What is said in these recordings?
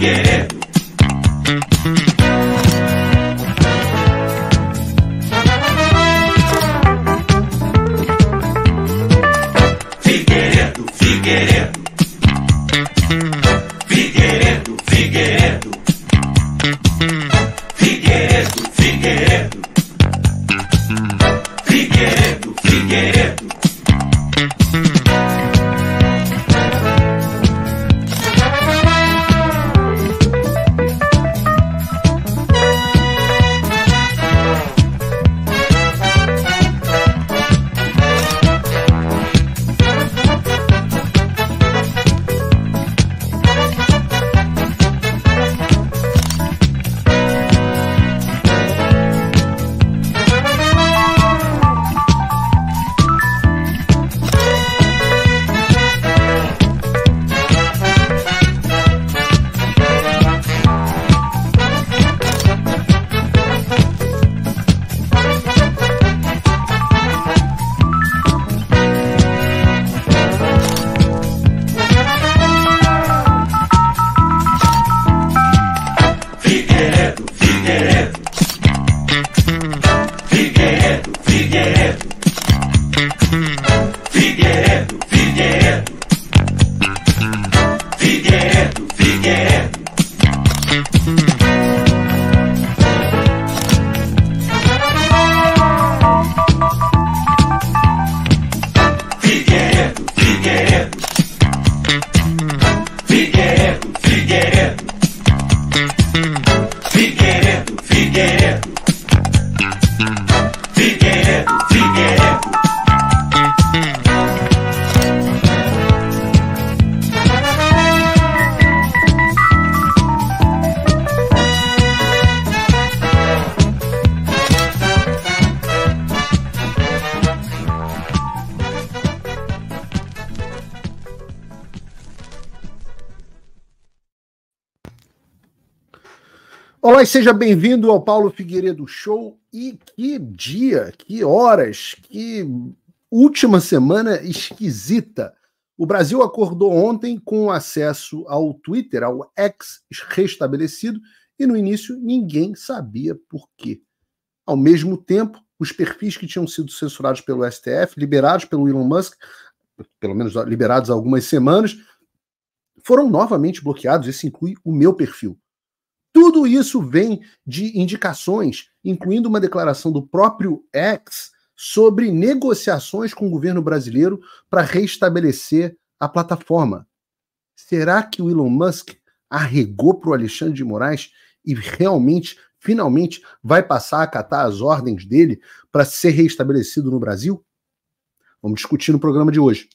Figueiredo. Figueiredo, Figueiredo. Figueiredo, Figueiredo. Figueiredo, Figueiredo. Figueiredo, Figueiredo. Olá e seja bem-vindo ao Paulo Figueiredo Show. E que dia, que horas, que última semana esquisita. O Brasil acordou ontem com acesso ao Twitter, ao X restabelecido, e no início ninguém sabia por quê. Ao mesmo tempo, os perfis que tinham sido censurados pelo STF, liberados pelo Elon Musk, pelo menos liberados há algumas semanas, foram novamente bloqueados. Isso inclui o meu perfil. Tudo isso vem de indicações, incluindo uma declaração do próprio X sobre negociações com o governo brasileiro para restabelecer a plataforma. Será que o Elon Musk arregou para o Alexandre de Moraes e realmente, finalmente, vai passar a acatar as ordens dele para ser restabelecido no Brasil? Vamos discutir no programa de hoje.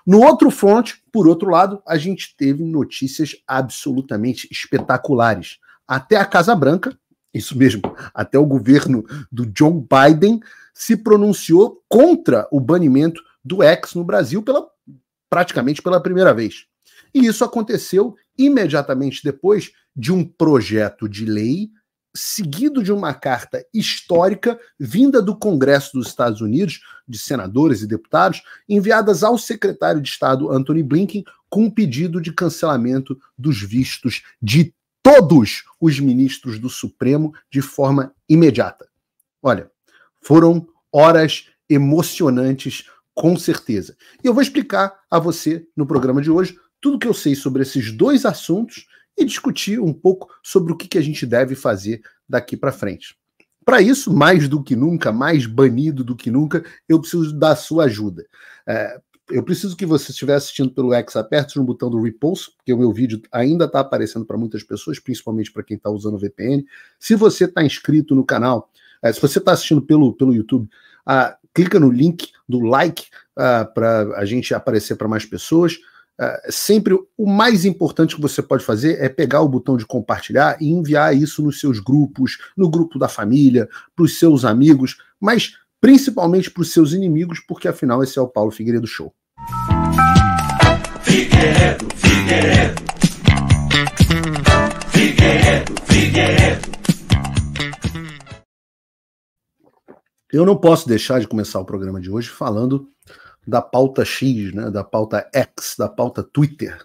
No outro front, por outro lado, a gente teve notícias absolutamente espetaculares. Até a Casa Branca, isso mesmo, até o governo do Joe Biden se pronunciou contra o banimento do X no Brasil praticamente pela primeira vez. E isso aconteceu imediatamente depois de um projeto de lei seguido de uma carta histórica vinda do Congresso dos Estados Unidos, de senadores e deputados, enviadas ao secretário de Estado Antony Blinken com um pedido de cancelamento dos vistos de todos os ministros do Supremo de forma imediata. Olha, foram horas emocionantes, com certeza. E eu vou explicar a você, no programa de hoje, tudo que eu sei sobre esses dois assuntos e discutir um pouco sobre o que a gente deve fazer daqui para frente. Para isso, mais do que nunca, mais banido do que nunca, eu preciso da sua ajuda. Eu preciso que você estiver assistindo pelo X, aperte no botão do Repost, porque o meu vídeo ainda está aparecendo para muitas pessoas, principalmente para quem está usando o VPN. Se você está inscrito no canal, se você está assistindo pelo YouTube, clica no link do like para a gente aparecer para mais pessoas. Sempre o mais importante que você pode fazer é pegar o botão de compartilhar e enviar isso nos seus grupos, no grupo da família, para os seus amigos, mas principalmente para os seus inimigos, porque afinal esse é o Paulo Figueiredo Show. Figueiredo, Figueiredo. Figueiredo, Figueiredo. Eu não posso deixar de começar o programa de hoje falando da pauta X, né, da pauta X, da pauta Twitter.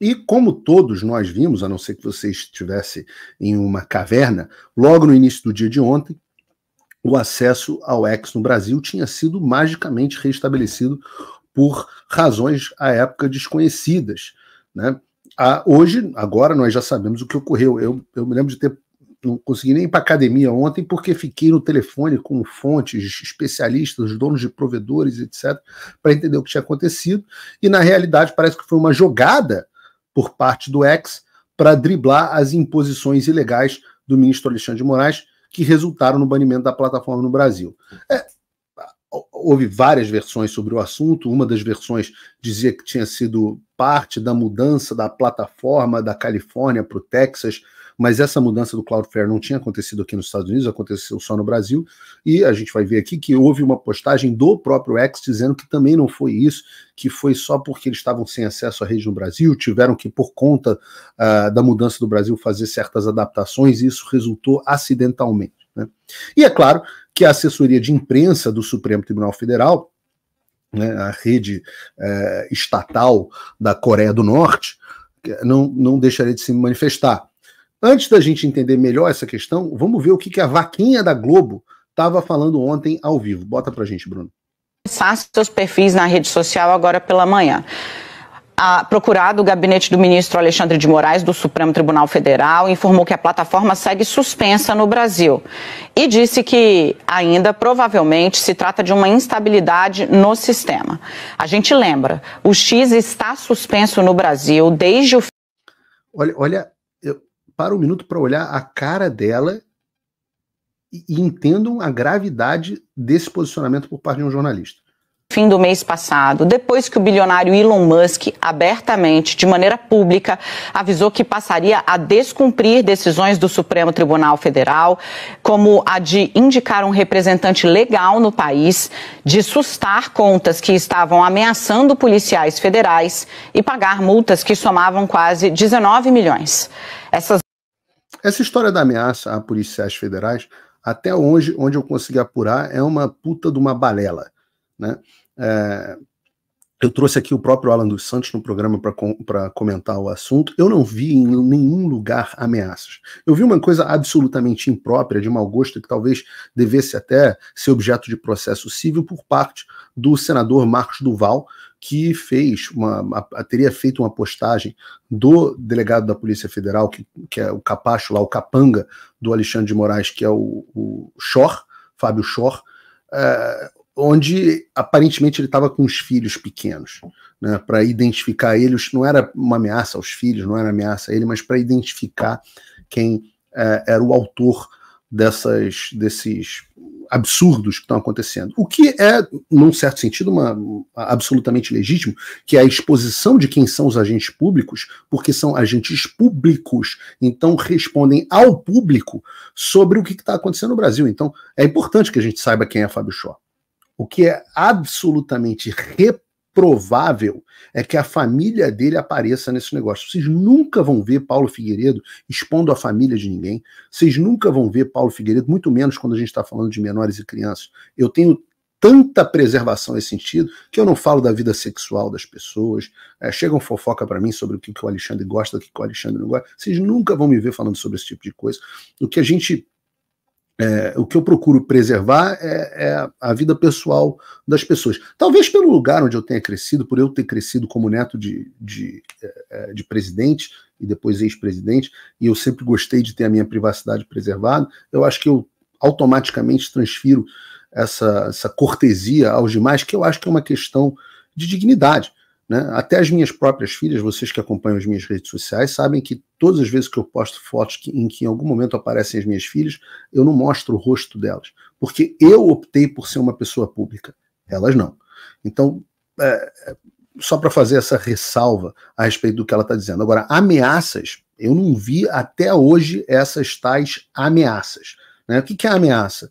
E como todos nós vimos, a não ser que você estivesse em uma caverna, logo no início do dia de ontem, o acesso ao X no Brasil tinha sido magicamente restabelecido por razões à época desconhecidas, né? Hoje, agora, nós já sabemos o que ocorreu. Eu me lembro de não consegui nem ir para a academia ontem porque fiquei no telefone com fontes, especialistas, donos de provedores, etc., para entender o que tinha acontecido. E, na realidade, parece que foi uma jogada por parte do X para driblar as imposições ilegais do ministro Alexandre de Moraes, que resultaram no banimento da plataforma no Brasil. Houve várias versões sobre o assunto. Uma das versões dizia que tinha sido parte da mudança da plataforma da Califórnia para o Texas, mas essa mudança do Cloudflare não tinha acontecido aqui nos Estados Unidos, aconteceu só no Brasil, e a gente vai ver aqui que houve uma postagem do próprio X dizendo que também não foi isso, que foi só porque eles estavam sem acesso à rede no Brasil, tiveram que, por conta da mudança do Brasil, fazer certas adaptações, e isso resultou acidentalmente, né? E é claro que a assessoria de imprensa do Supremo Tribunal Federal, né, a rede estatal da Coreia do Norte, não deixaria de se manifestar. Antes da gente entender melhor essa questão, vamos ver o que a vaquinha da Globo estava falando ontem ao vivo. Bota pra gente, Bruno. Faça seus perfis na rede social agora pela manhã. Procurado, o gabinete do ministro Alexandre de Moraes, do Supremo Tribunal Federal, informou que a plataforma segue suspensa no Brasil e disse que ainda provavelmente se trata de uma instabilidade no sistema. A gente lembra, o X está suspenso no Brasil desde o... Olha, para um minuto para olhar a cara dela e entendam a gravidade desse posicionamento por parte de um jornalista. Fim do mês passado, depois que o bilionário Elon Musk, abertamente, de maneira pública, avisou que passaria a descumprir decisões do Supremo Tribunal Federal, como a de indicar um representante legal no país, de sustar contas que estavam ameaçando policiais federais e pagar multas que somavam quase 19 milhões. Essa história da ameaça a policiais federais, até hoje, onde eu consegui apurar, é uma puta de uma balela, né? Eu trouxe aqui o próprio Alan dos Santos no programa para comentar o assunto. Eu não vi em nenhum lugar ameaças. Eu vi uma coisa absolutamente imprópria, de mau gosto, que talvez devesse até ser objeto de processo civil por parte do senador Marcos Duval, que teria feito uma postagem do delegado da Polícia Federal, que é o capacho lá, o capanga do Alexandre de Moraes, que é o Schor, Fábio Schor, onde aparentemente ele estava com os filhos pequenos, né, para identificar eles. Não era uma ameaça aos filhos, não era ameaça a ele, mas para identificar quem era o autor desses absurdos que estão acontecendo. O que é, num certo sentido, absolutamente legítimo, que é a exposição de quem são os agentes públicos, porque são agentes públicos, então respondem ao público sobre o que está acontecendo no Brasil. Então, é importante que a gente saiba quem é Fábio Schor. O que é absolutamente reprovável é que a família dele apareça nesse negócio. Vocês nunca vão ver Paulo Figueiredo expondo a família de ninguém. Vocês nunca vão ver Paulo Figueiredo, muito menos quando a gente está falando de menores e crianças. Eu tenho tanta preservação nesse sentido que eu não falo da vida sexual das pessoas. Chegam fofoca para mim sobre o que o Alexandre gosta, o que o Alexandre não gosta. Vocês nunca vão me ver falando sobre esse tipo de coisa. O que eu procuro preservar é a vida pessoal das pessoas. Talvez pelo lugar onde eu tenha crescido, por eu ter crescido como neto de presidente e depois ex-presidente, e eu sempre gostei de ter a minha privacidade preservada, eu acho que eu automaticamente transfiro essa cortesia aos demais, que eu acho que é uma questão de dignidade, né? Até as minhas próprias filhas, vocês que acompanham as minhas redes sociais, sabem que todas as vezes que eu posto fotos em que em algum momento aparecem as minhas filhas, eu não mostro o rosto delas, porque eu optei por ser uma pessoa pública, elas não. Então, só para fazer essa ressalva a respeito do que ela está dizendo. Agora, ameaças, eu não vi até hoje essas tais ameaças, né? O que é ameaça?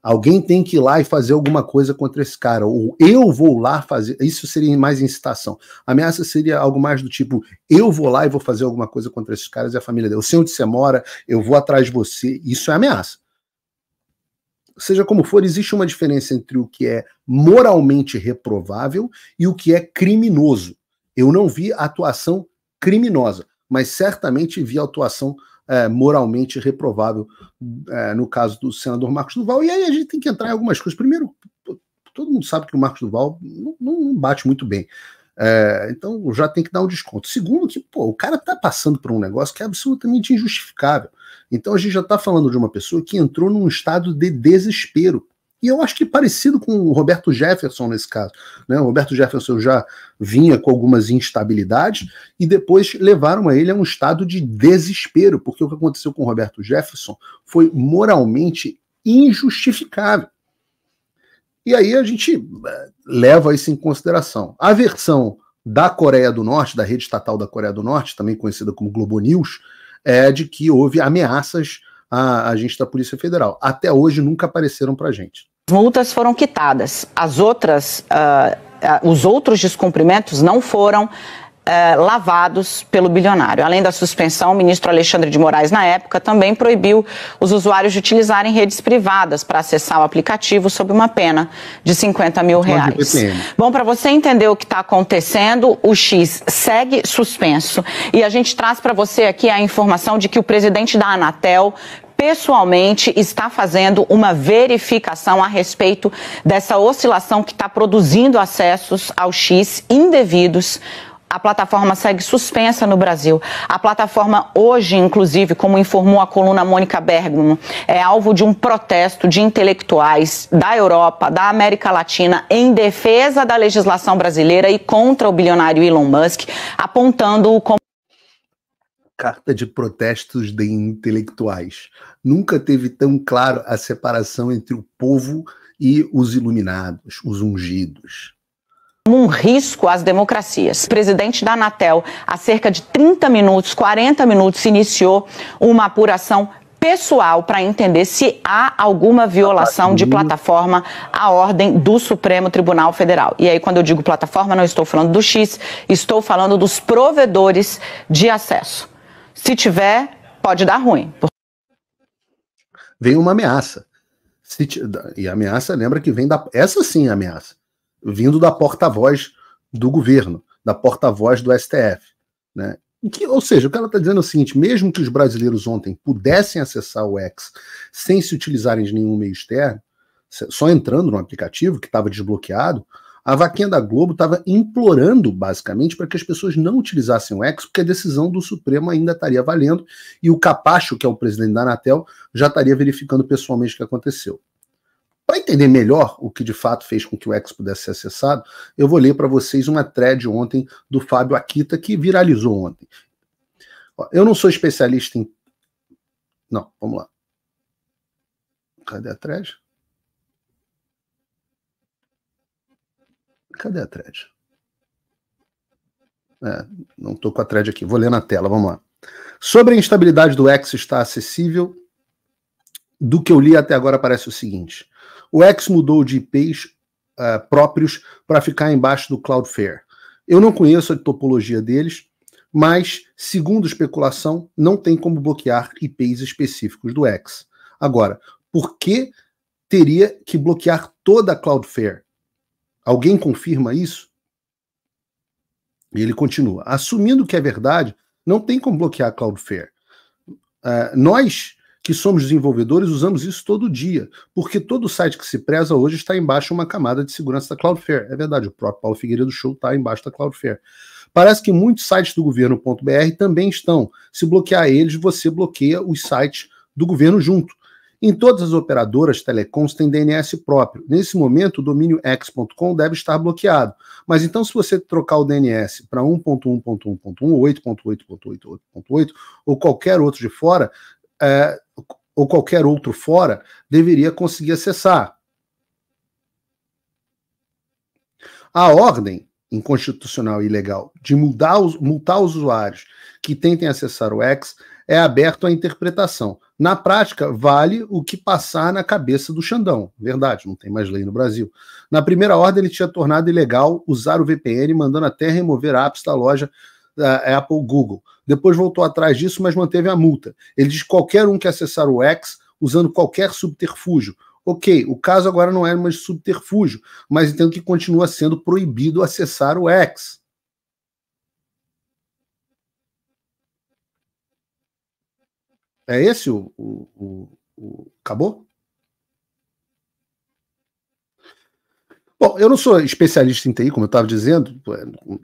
Alguém tem que ir lá e fazer alguma coisa contra esse cara, ou eu vou lá fazer, isso seria mais incitação. Ameaça seria algo mais do tipo, eu vou lá e vou fazer alguma coisa contra esses caras e a família dele. Eu sei onde você mora, eu vou atrás de você, isso é ameaça. Seja como for, existe uma diferença entre o que é moralmente reprovável e o que é criminoso. Eu não vi atuação criminosa, mas certamente via atuação moralmente reprovável no caso do senador Marcos Duval. E aí a gente tem que entrar em algumas coisas. Primeiro, todo mundo sabe que o Marcos Duval não bate muito bem. Então já tem que dar um desconto. Segundo, que o cara está passando por um negócio que é absolutamente injustificável. Então a gente já está falando de uma pessoa que entrou num estado de desespero. E eu acho que parecido com o Roberto Jefferson nesse caso. Né? O Roberto Jefferson já vinha com algumas instabilidades e depois levaram ele a um estado de desespero, porque o que aconteceu com o Roberto Jefferson foi moralmente injustificável. E aí a gente leva isso em consideração. A versão da Coreia do Norte, da rede estatal da Coreia do Norte, também conhecida como Globo News, é de que houve ameaças a agentes da Polícia Federal. Até hoje nunca apareceram para a gente. As multas foram quitadas. As outras, os outros descumprimentos não foram lavados pelo bilionário. Além da suspensão, o ministro Alexandre de Moraes, na época, também proibiu os usuários de utilizarem redes privadas para acessar o aplicativo sob uma pena de R$50 mil. Bom, para você entender o que está acontecendo, o X segue suspenso e a gente traz para você aqui a informação de que o presidente da Anatel pessoalmente está fazendo uma verificação a respeito dessa oscilação que está produzindo acessos ao X indevidos. A plataforma segue suspensa no Brasil. A plataforma hoje, inclusive, como informou a coluna Mônica Bergamo, é alvo de um protesto de intelectuais da Europa, da América Latina, em defesa da legislação brasileira e contra o bilionário Elon Musk, apontando-o como... Carta de protestos de intelectuais. Nunca teve tão claro a separação entre o povo e os iluminados, os ungidos. Um risco às democracias. O presidente da Anatel, há cerca de 30 minutos, 40 minutos, iniciou uma apuração pessoal para entender se há alguma violação de plataforma à ordem do Supremo Tribunal Federal. E aí, quando eu digo plataforma, não estou falando do X, estou falando dos provedores de acesso. Se tiver, pode dar ruim. Vem uma ameaça. E a ameaça, lembra que vem da... Essa sim é a ameaça. Vindo da porta-voz do governo, da porta-voz do STF. Né? Ou seja, o cara está dizendo o seguinte, mesmo que os brasileiros ontem pudessem acessar o X sem se utilizarem de nenhum meio externo, só entrando no aplicativo que estava desbloqueado, a vaquinha da Globo estava implorando, basicamente, para que as pessoas não utilizassem o X, porque a decisão do Supremo ainda estaria valendo, e o Capacho, que é o presidente da Anatel, já estaria verificando pessoalmente o que aconteceu. Para entender melhor o que de fato fez com que o X pudesse ser acessado, eu vou ler para vocês uma thread ontem do Fábio Akita, que viralizou ontem. Eu não sou especialista em... Não, vamos lá. Cadê a thread? Cadê a thread? Não estou com a thread aqui, vou ler na tela, vamos lá. Sobre a instabilidade do X estar acessível, do que eu li até agora parece o seguinte: o X mudou de IPs próprios para ficar embaixo do Cloudflare. Eu não conheço a topologia deles, mas, segundo especulação, não tem como bloquear IPs específicos do X. Agora, por que teria que bloquear toda a Cloudflare? Alguém confirma isso? E ele continua. Assumindo que é verdade, não tem como bloquear a Cloudflare. Nós, que somos desenvolvedores, usamos isso todo dia, porque todo site que se preza hoje está embaixo de uma camada de segurança da Cloudflare. É verdade, o próprio Paulo Figueiredo Show está embaixo da Cloudflare. Parece que muitos sites do governo.br também estão. Se bloquear eles, você bloqueia os sites do governo junto. Em todas as operadoras telecoms tem DNS próprio. Nesse momento, o domínio x.com deve estar bloqueado. Mas então, se você trocar o DNS para 1.1.1.1, 8.8.8.8 ou qualquer outro de fora, ou qualquer outro fora, deveria conseguir acessar. A ordem inconstitucional e ilegal de multar os usuários que tentem acessar o X é aberto à interpretação. Na prática, vale o que passar na cabeça do Xandão. Verdade, não tem mais lei no Brasil. Na primeira ordem, ele tinha tornado ilegal usar o VPN, mandando até remover apps da loja da Apple Google. Depois voltou atrás disso, mas manteve a multa. Ele diz que qualquer um que acessar o X usando qualquer subterfúgio. Ok, o caso agora não é mais subterfúgio, mas entendo que continua sendo proibido acessar o X. É esse acabou? Bom, eu não sou especialista em TI, como eu estava dizendo,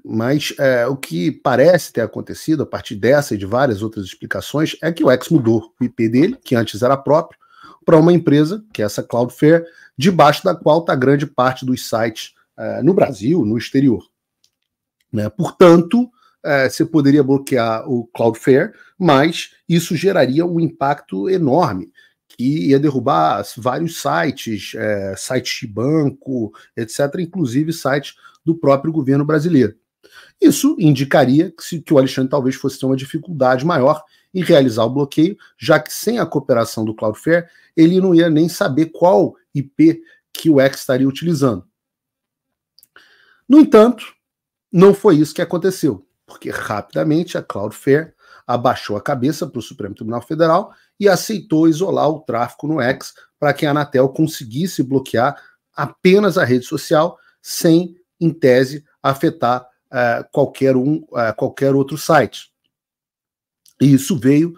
mas o que parece ter acontecido a partir dessa e de várias outras explicações é que o X mudou o IP dele, que antes era próprio, para uma empresa, que é essa Cloudflare, debaixo da qual está grande parte dos sites no Brasil, no exterior. Né? Portanto, você poderia bloquear o Cloudflare, mas isso geraria um impacto enorme, que ia derrubar vários sites, sites de banco, etc., inclusive sites do próprio governo brasileiro. Isso indicaria que o Alexandre talvez fosse ter uma dificuldade maior em realizar o bloqueio, já que sem a cooperação do Cloudflare, ele não ia nem saber qual IP que o X estaria utilizando. No entanto, não foi isso que aconteceu, porque rapidamente a Cloudflare abaixou a cabeça para o Supremo Tribunal Federal e aceitou isolar o tráfico no X para que a Anatel conseguisse bloquear apenas a rede social sem, em tese, afetar qualquer outro site. E isso veio,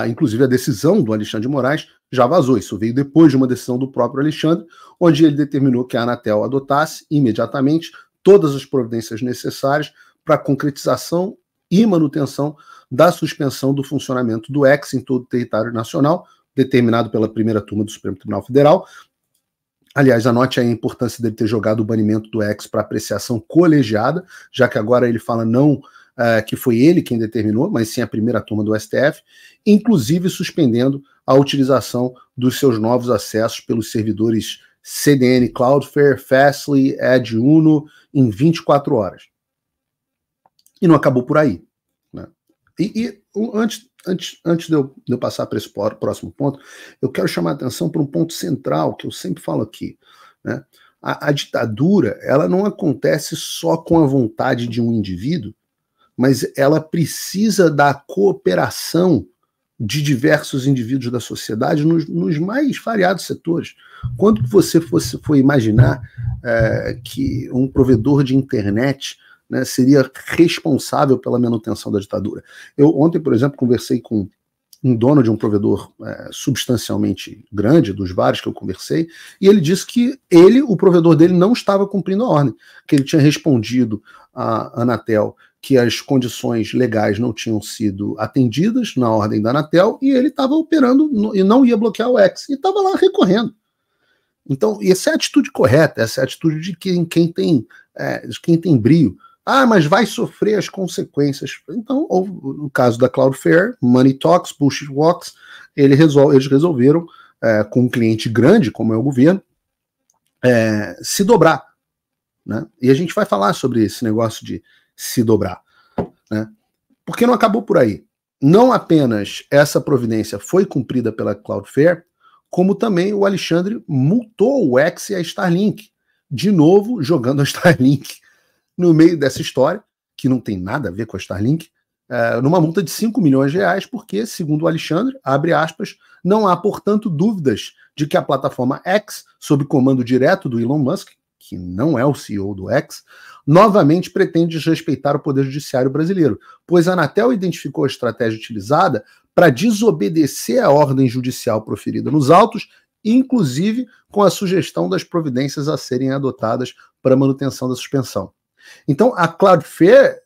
inclusive a decisão do Alexandre de Moraes já vazou, isso veio depois de uma decisão do próprio Alexandre, onde ele determinou que a Anatel adotasse imediatamente todas as providências necessárias para a concretização e manutenção da suspensão do funcionamento do X em todo o território nacional, determinado pela primeira turma do Supremo Tribunal Federal. Aliás, anote aí a importância dele ter jogado o banimento do X para apreciação colegiada, já que agora ele fala não que foi ele quem determinou, mas sim a primeira turma do STF, inclusive suspendendo a utilização dos seus novos acessos pelos servidores CDN Cloudflare, Fastly, Edge Uno em 24 horas. E não acabou por aí. Né? Antes de eu passar para esse próximo ponto, eu quero chamar a atenção para um ponto central que eu sempre falo aqui. Né? A ditadura, ela não acontece só com a vontade de um indivíduo, mas ela precisa da cooperação de diversos indivíduos da sociedade nos mais variados setores. Quando você for imaginar que um provedor de internet, né, seria responsável pela manutenção da ditadura? Eu ontem, por exemplo, conversei com um dono de um provedor substancialmente grande, dos vários que eu conversei, e ele disse que o provedor dele, não estava cumprindo a ordem, que ele tinha respondido à Anatel que as condições legais não tinham sido atendidas na ordem da Anatel, e ele estava operando e não ia bloquear o X, e estava lá recorrendo. Então, essa é a atitude correta, essa é a atitude de quem tem brio. Ah, mas vai sofrer as consequências. Então, no caso da Cloudflare, Money Talks, Bullshit Walks, eles resolveram, com um cliente grande, como é o governo, se dobrar. Né? E a gente vai falar sobre esse negócio de se dobrar. Né? Porque não acabou por aí. Não apenas essa providência foi cumprida pela Cloudflare, como também o Alexandre multou o X e a Starlink, de novo jogando a Starlink no meio dessa história, que não tem nada a ver com a Starlink, numa multa de 5 milhões de reais, porque, segundo o Alexandre, abre aspas, não há, portanto, dúvidas de que a plataforma X, sob comando direto do Elon Musk, que não é o CEO do X, novamente pretende desrespeitar o Poder Judiciário brasileiro, pois a Anatel identificou a estratégia utilizada para desobedecer a ordem judicial proferida nos autos, inclusive com a sugestão das providências a serem adotadas para a manutenção da suspensão. Então, a Cloudflare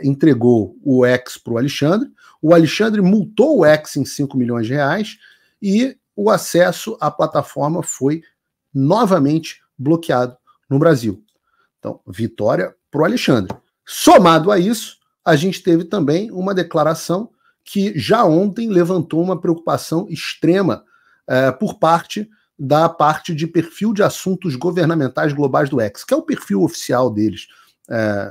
entregou o X para o Alexandre multou o X em 5 milhões de reais e o acesso à plataforma foi novamente bloqueado no Brasil. Então, vitória para o Alexandre. Somado a isso, a gente teve também uma declaração que já ontem levantou uma preocupação extrema por parte da parte de perfil de assuntos governamentais globais do X, que é o perfil oficial deles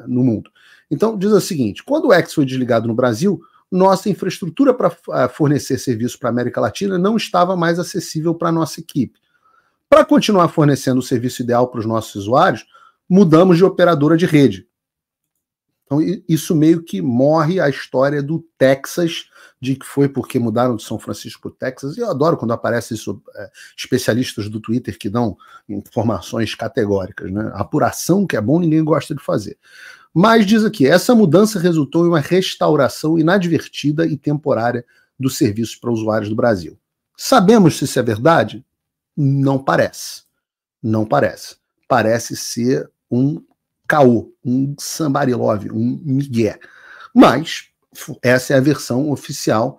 no mundo. Então, diz o seguinte, quando o X foi desligado no Brasil, nossa infraestrutura para fornecer serviço para a América Latina não estava mais acessível para a nossa equipe. Para continuar fornecendo o serviço ideal para os nossos usuários, mudamos de operadora de rede. Então, isso meio que morre a história do Texas, de que foi porque mudaram de São Francisco para o Texas. E eu adoro quando aparecem especialistas do Twitter que dão informações categóricas. Né? A apuração, que é bom, ninguém gosta de fazer. Mas diz aqui, essa mudança resultou em uma restauração inadvertida e temporária dos serviços para usuários do Brasil. Sabemos se isso é verdade? Não parece. Não parece. Parece ser um caô, um somebody love, um migué. Mas essa é a versão oficial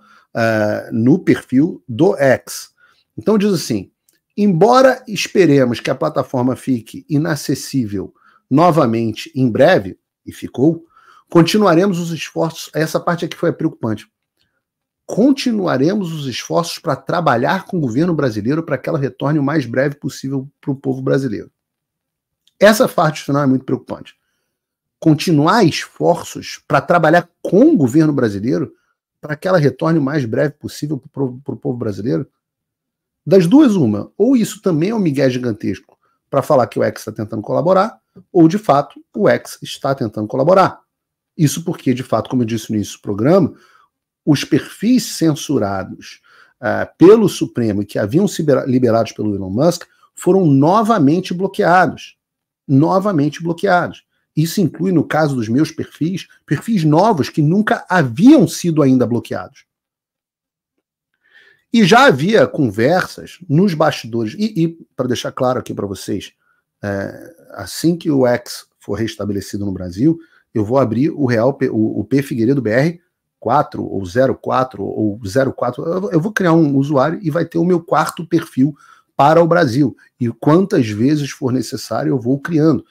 no perfil do X. Então diz assim, embora esperemos que a plataforma fique inacessível novamente em breve, e ficou, continuaremos os esforços, essa parte aqui foi preocupante, continuaremos os esforços para trabalhar com o governo brasileiro para que ela retorne o mais breve possível para o povo brasileiro. Essa parte final é muito preocupante. Continuar esforços para trabalhar com o governo brasileiro para que ela retorne o mais breve possível para o povo brasileiro? Das duas, uma. Ou isso também é um migué gigantesco para falar que o X está tentando colaborar, ou, de fato, o X está tentando colaborar. Isso porque, de fato, como eu disse no início do programa, os perfis censurados pelo Supremo e que haviam sido liberados pelo Elon Musk foram novamente bloqueados. Novamente bloqueados. Isso inclui, no caso dos meus perfis, perfis novos que nunca haviam sido ainda bloqueados. E já havia conversas nos bastidores, e para deixar claro aqui para vocês, assim que o X for restabelecido no Brasil, eu vou abrir o P Figueiredo BR 4 ou 04 ou 04, eu vou criar um usuário e vai ter o meu quarto perfil para o Brasil. E quantas vezes for necessário eu vou criando.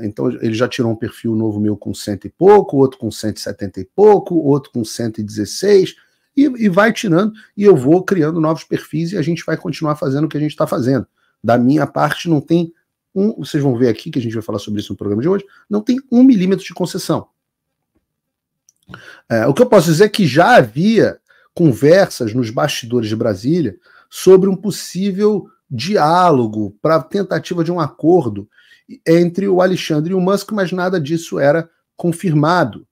Então ele já tirou um perfil novo meu com 100 e pouco, outro com 170 e pouco, outro com 116, e vai tirando, e eu vou criando novos perfis e a gente vai continuar fazendo o que a gente está fazendo. Da minha parte não tem vocês vão ver aqui que a gente vai falar sobre isso no programa de hoje, não tem 1 milímetro de concessão. O que eu posso dizer é que já havia conversas nos bastidores de Brasília sobre um possível diálogo para tentativa de um acordo entre o Alexandre e o Musk, mas nada disso era confirmado.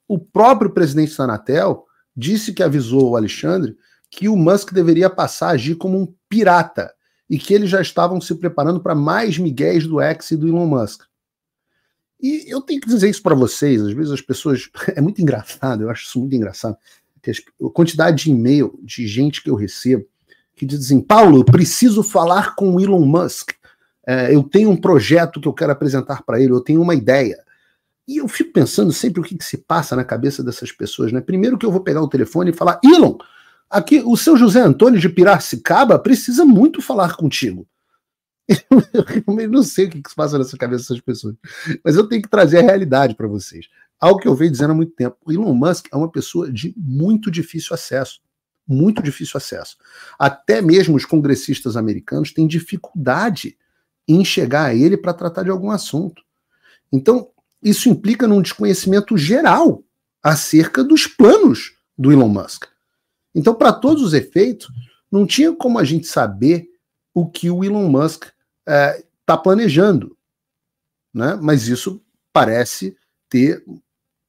O próprio presidente da Anatel disse que avisou o Alexandre que o Musk deveria passar a agir como um pirata e que eles já estavam se preparando para mais migués do X e do Elon Musk. E eu tenho que dizer isso para vocês, às vezes as pessoas... É muito engraçado, eu acho isso muito engraçado, que a quantidade de e-mail de gente que eu recebo que diz assim, Paulo, eu preciso falar com o Elon Musk, eu tenho um projeto que eu quero apresentar para ele, eu tenho uma ideia. E eu fico pensando sempre o que se passa na cabeça dessas pessoas, né? Primeiro que eu vou pegar o telefone e falar, Elon, aqui o seu José Antônio de Piracicaba precisa muito falar contigo. Eu não sei o que se passa nessa cabeça dessas pessoas, mas eu tenho que trazer a realidade para vocês. Algo que eu venho dizendo há muito tempo. O Elon Musk é uma pessoa de muito difícil acesso. Muito difícil acesso. Até mesmo os congressistas americanos têm dificuldade em chegar a ele para tratar de algum assunto. Então, isso implica num desconhecimento geral acerca dos planos do Elon Musk. Então, para todos os efeitos, não tinha como a gente saber o que o Elon Musk está planejando, né? Mas isso parece ter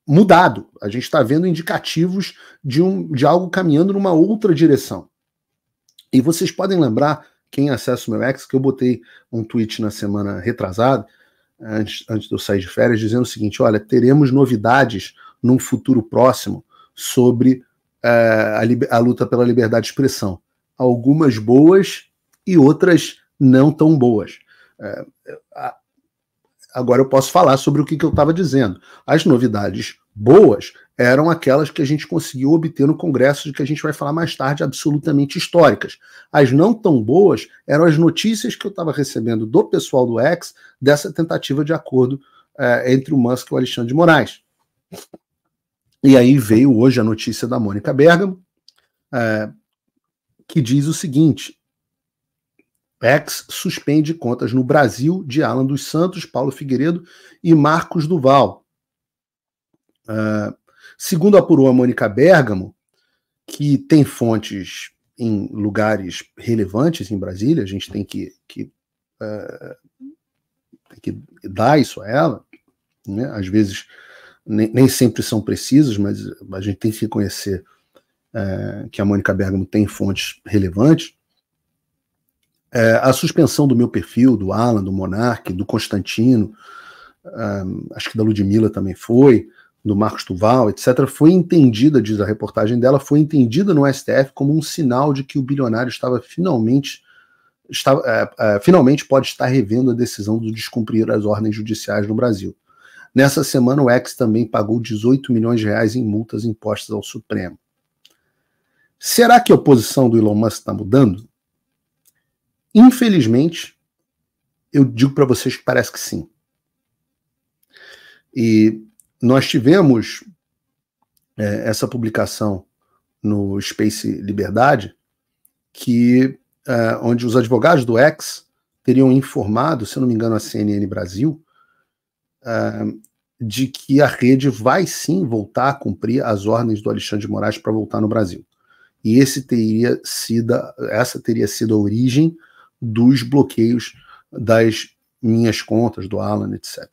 mudado. A gente está vendo indicativos de algo caminhando numa outra direção. E vocês podem lembrar, quem acessa o meu X, que eu botei um tweet na semana retrasada, antes de eu sair de férias, dizendo o seguinte, olha, teremos novidades num futuro próximo sobre a luta pela liberdade de expressão. Algumas boas e outras não tão boas. Agora eu posso falar sobre o que eu estava dizendo. As novidades boas eram aquelas que a gente conseguiu obter no Congresso, de que a gente vai falar mais tarde, absolutamente históricas. As não tão boas eram as notícias que eu estava recebendo do pessoal do X dessa tentativa de acordo entre o Musk e o Alexandre de Moraes. E aí veio hoje a notícia da Mônica Bergamo, que diz o seguinte: X suspende contas no Brasil de Alan dos Santos, Paulo Figueiredo e Marcos Duval. Segundo apurou a Mônica Bergamo, que tem fontes em lugares relevantes em Brasília, a gente tem que dar isso a ela, né? Às vezes nem sempre são precisas, mas a gente tem que reconhecer que a Mônica Bergamo tem fontes relevantes. A suspensão do meu perfil, do Alan, do Monark, do Constantino, acho que da Ludmilla também foi do Marcos Duval, etc., foi entendida, diz a reportagem dela, foi entendida no STF como um sinal de que o bilionário estava finalmente pode estar revendo a decisão de descumprir as ordens judiciais no Brasil. Nessa semana, o X também pagou 18 milhões de reais em multas impostas ao Supremo. Será que a oposição do Elon Musk está mudando? Infelizmente, eu digo para vocês que parece que sim. E nós tivemos essa publicação no Space Liberdade, onde os advogados do X teriam informado, se eu não me engano, a CNN Brasil, de que a rede vai sim voltar a cumprir as ordens do Alexandre de Moraes para voltar no Brasil. E essa teria sido a origem dos bloqueios das minhas contas, do Alan, etc.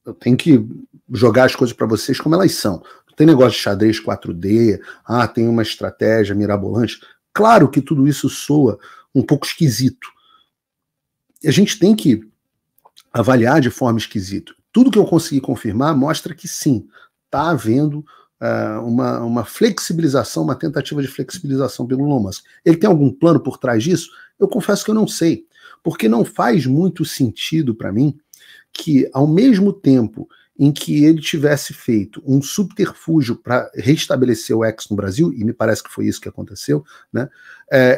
Eu tenho que jogar as coisas para vocês como elas são. Não tem negócio de xadrez 4D, tem uma estratégia mirabolante. Claro que tudo isso soa um pouco esquisito. A gente tem que avaliar de forma esquisita. Tudo que eu consegui confirmar mostra que sim, está havendo uma flexibilização, uma tentativa de flexibilização pelo Elon Musk. Ele tem algum plano por trás disso? Eu confesso que eu não sei, porque não faz muito sentido para mim que, ao mesmo tempo em que ele tivesse feito um subterfúgio para restabelecer o X no Brasil, e me parece que foi isso que aconteceu, né,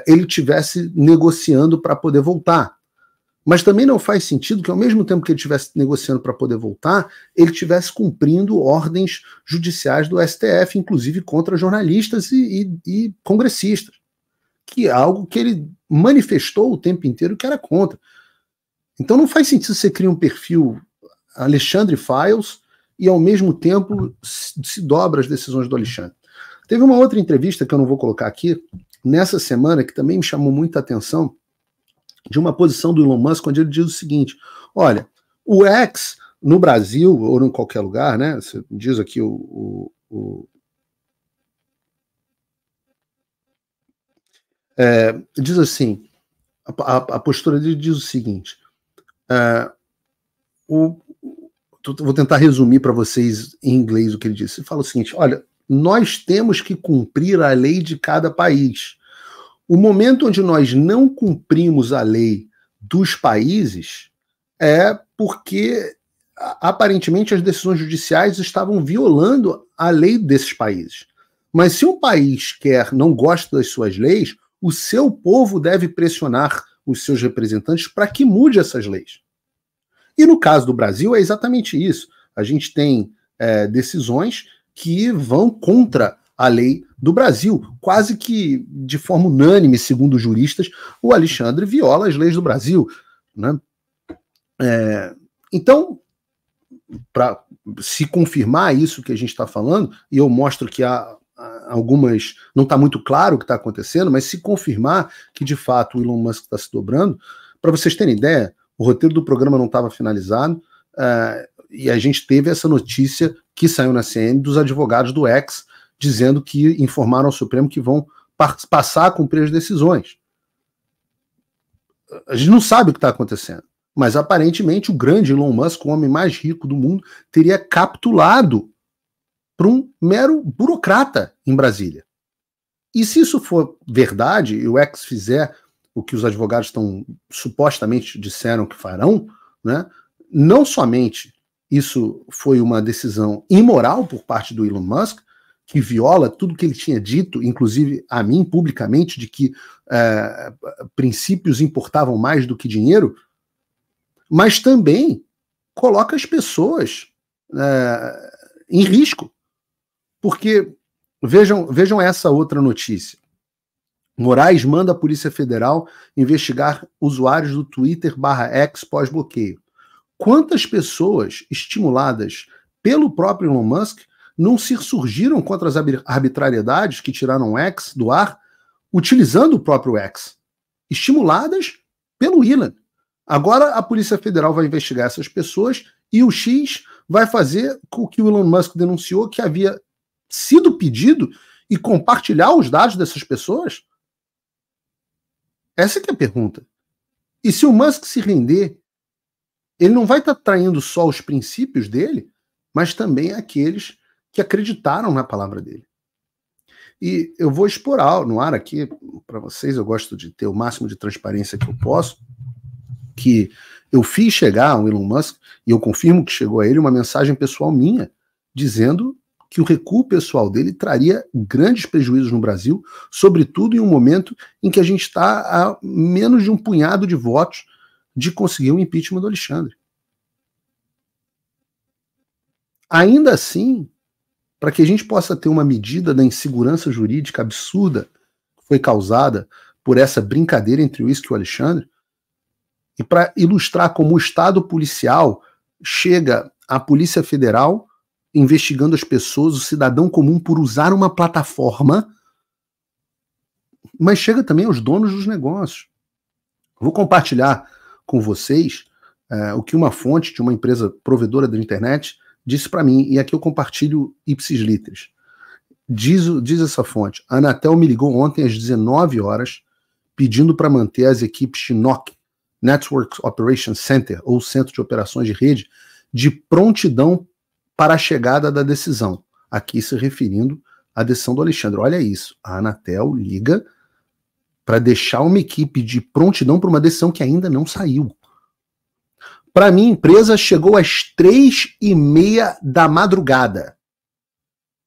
ele tivesse negociando para poder voltar. Mas também não faz sentido que, ao mesmo tempo que ele estivesse negociando para poder voltar, ele estivesse cumprindo ordens judiciais do STF, inclusive contra jornalistas e congressistas, que é algo que ele manifestou o tempo inteiro que era contra. Então não faz sentido você criar um perfil Alexandre Files e, ao mesmo tempo, se dobra as decisões do Alexandre. Teve uma outra entrevista, que eu não vou colocar aqui, nessa semana, que também me chamou muita atenção, de uma posição do Elon Musk, onde ele diz o seguinte: olha, o X no Brasil, ou em qualquer lugar, né? Você diz aqui diz assim, a postura dele diz o seguinte, vou tentar resumir para vocês em inglês o que ele disse. Ele fala o seguinte: olha, nós temos que cumprir a lei de cada país. O momento onde nós não cumprimos a lei dos países é porque, aparentemente, as decisões judiciais estavam violando a lei desses países. Mas se um país não gosta das suas leis, o seu povo deve pressionar os seus representantes para que mude essas leis. E no caso do Brasil é exatamente isso. A gente tem decisões que vão contra a lei do Brasil. Quase que de forma unânime, segundo os juristas, o Alexandre viola as leis do Brasil, né? Então, para se confirmar isso que a gente está falando, e eu mostro que há algumas... Não está muito claro o que está acontecendo, mas se confirmar que, de fato, o Elon Musk está se dobrando, para vocês terem ideia, o roteiro do programa não estava finalizado, e a gente teve essa notícia que saiu na CNN dos advogados do X, dizendo que informaram ao Supremo que vão passar a cumprir as decisões. A gente não sabe o que está acontecendo, mas aparentemente o grande Elon Musk, o homem mais rico do mundo, teria capitulado para um mero burocrata em Brasília. E se isso for verdade, e o X fizer o que os advogados supostamente disseram que farão, né, não somente isso foi uma decisão imoral por parte do Elon Musk, que viola tudo que ele tinha dito, inclusive a mim, publicamente, de que princípios importavam mais do que dinheiro, mas também coloca as pessoas em risco. Porque, vejam essa outra notícia. Moraes manda a Polícia Federal investigar usuários do Twitter/X pós-bloqueio. Quantas pessoas estimuladas pelo próprio Elon Musk não se surgiram contra as arbitrariedades que tiraram o X do ar, utilizando o próprio X, estimuladas pelo Elon. Agora a Polícia Federal vai investigar essas pessoas e o X vai fazer o que o Elon Musk denunciou, que havia sido pedido, e compartilhar os dados dessas pessoas? Essa que é a pergunta. E se o Musk se render, ele não vai estar traindo só os princípios dele, mas também aqueles que acreditaram na palavra dele. E eu vou expor no ar aqui para vocês, eu gosto de ter o máximo de transparência que eu posso, que eu fiz chegar ao Elon Musk, e eu confirmo que chegou a ele uma mensagem pessoal minha, dizendo que o recuo pessoal dele traria grandes prejuízos no Brasil, sobretudo em um momento em que a gente está a menos de um punhado de votos de conseguir o impeachment do Alexandre. Ainda assim, para que a gente possa ter uma medida da insegurança jurídica absurda que foi causada por essa brincadeira entre o Uísque e o Alexandre, e para ilustrar como o Estado policial chega à Polícia Federal investigando as pessoas, o cidadão comum, por usar uma plataforma, mas chega também aos donos dos negócios. Vou compartilhar com vocês o que uma fonte de uma empresa provedora da internet disse para mim, e aqui eu compartilho ipsis literis. Diz essa fonte: a Anatel me ligou ontem às 19 horas pedindo para manter as equipes de NOC, Network Operations Center, ou Centro de Operações de Rede, de prontidão para a chegada da decisão. Aqui se referindo à decisão do Alexandre. Olha isso, a Anatel liga para deixar uma equipe de prontidão para uma decisão que ainda não saiu. Para mim, a empresa chegou às 3h30 da madrugada.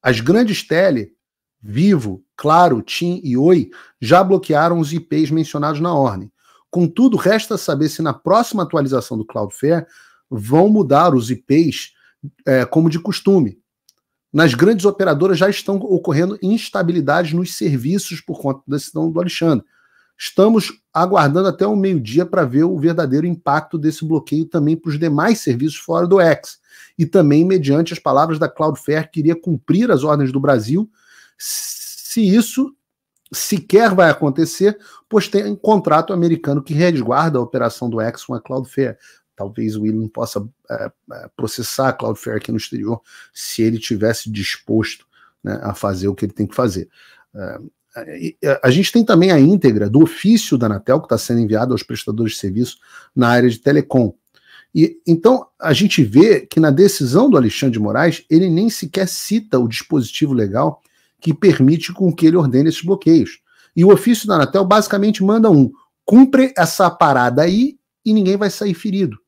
As grandes tele, Vivo, Claro, TIM e Oi, já bloquearam os IPs mencionados na ordem. Contudo, resta saber se na próxima atualização do Cloudflare vão mudar os IPs como de costume. Nas grandes operadoras já estão ocorrendo instabilidades nos serviços por conta da decisão do Alexandre. Estamos aguardando até o meio-dia para ver o verdadeiro impacto desse bloqueio também para os demais serviços fora do X. E também mediante as palavras da Cloudflare, que iria cumprir as ordens do Brasil, se isso sequer vai acontecer, pois tem um contrato americano que resguarda a operação do X com a Cloudflare. Talvez o Elon possa processar a Cloudflare aqui no exterior se ele tivesse disposto, né, a fazer o que ele tem que fazer. A gente tem também a íntegra do ofício da Anatel que está sendo enviado aos prestadores de serviço na área de telecom. E então a gente vê que na decisão do Alexandre de Moraes ele nem sequer cita o dispositivo legal que permite com que ele ordene esses bloqueios. E o ofício da Anatel basicamente manda cumpre essa parada aí e ninguém vai sair ferido.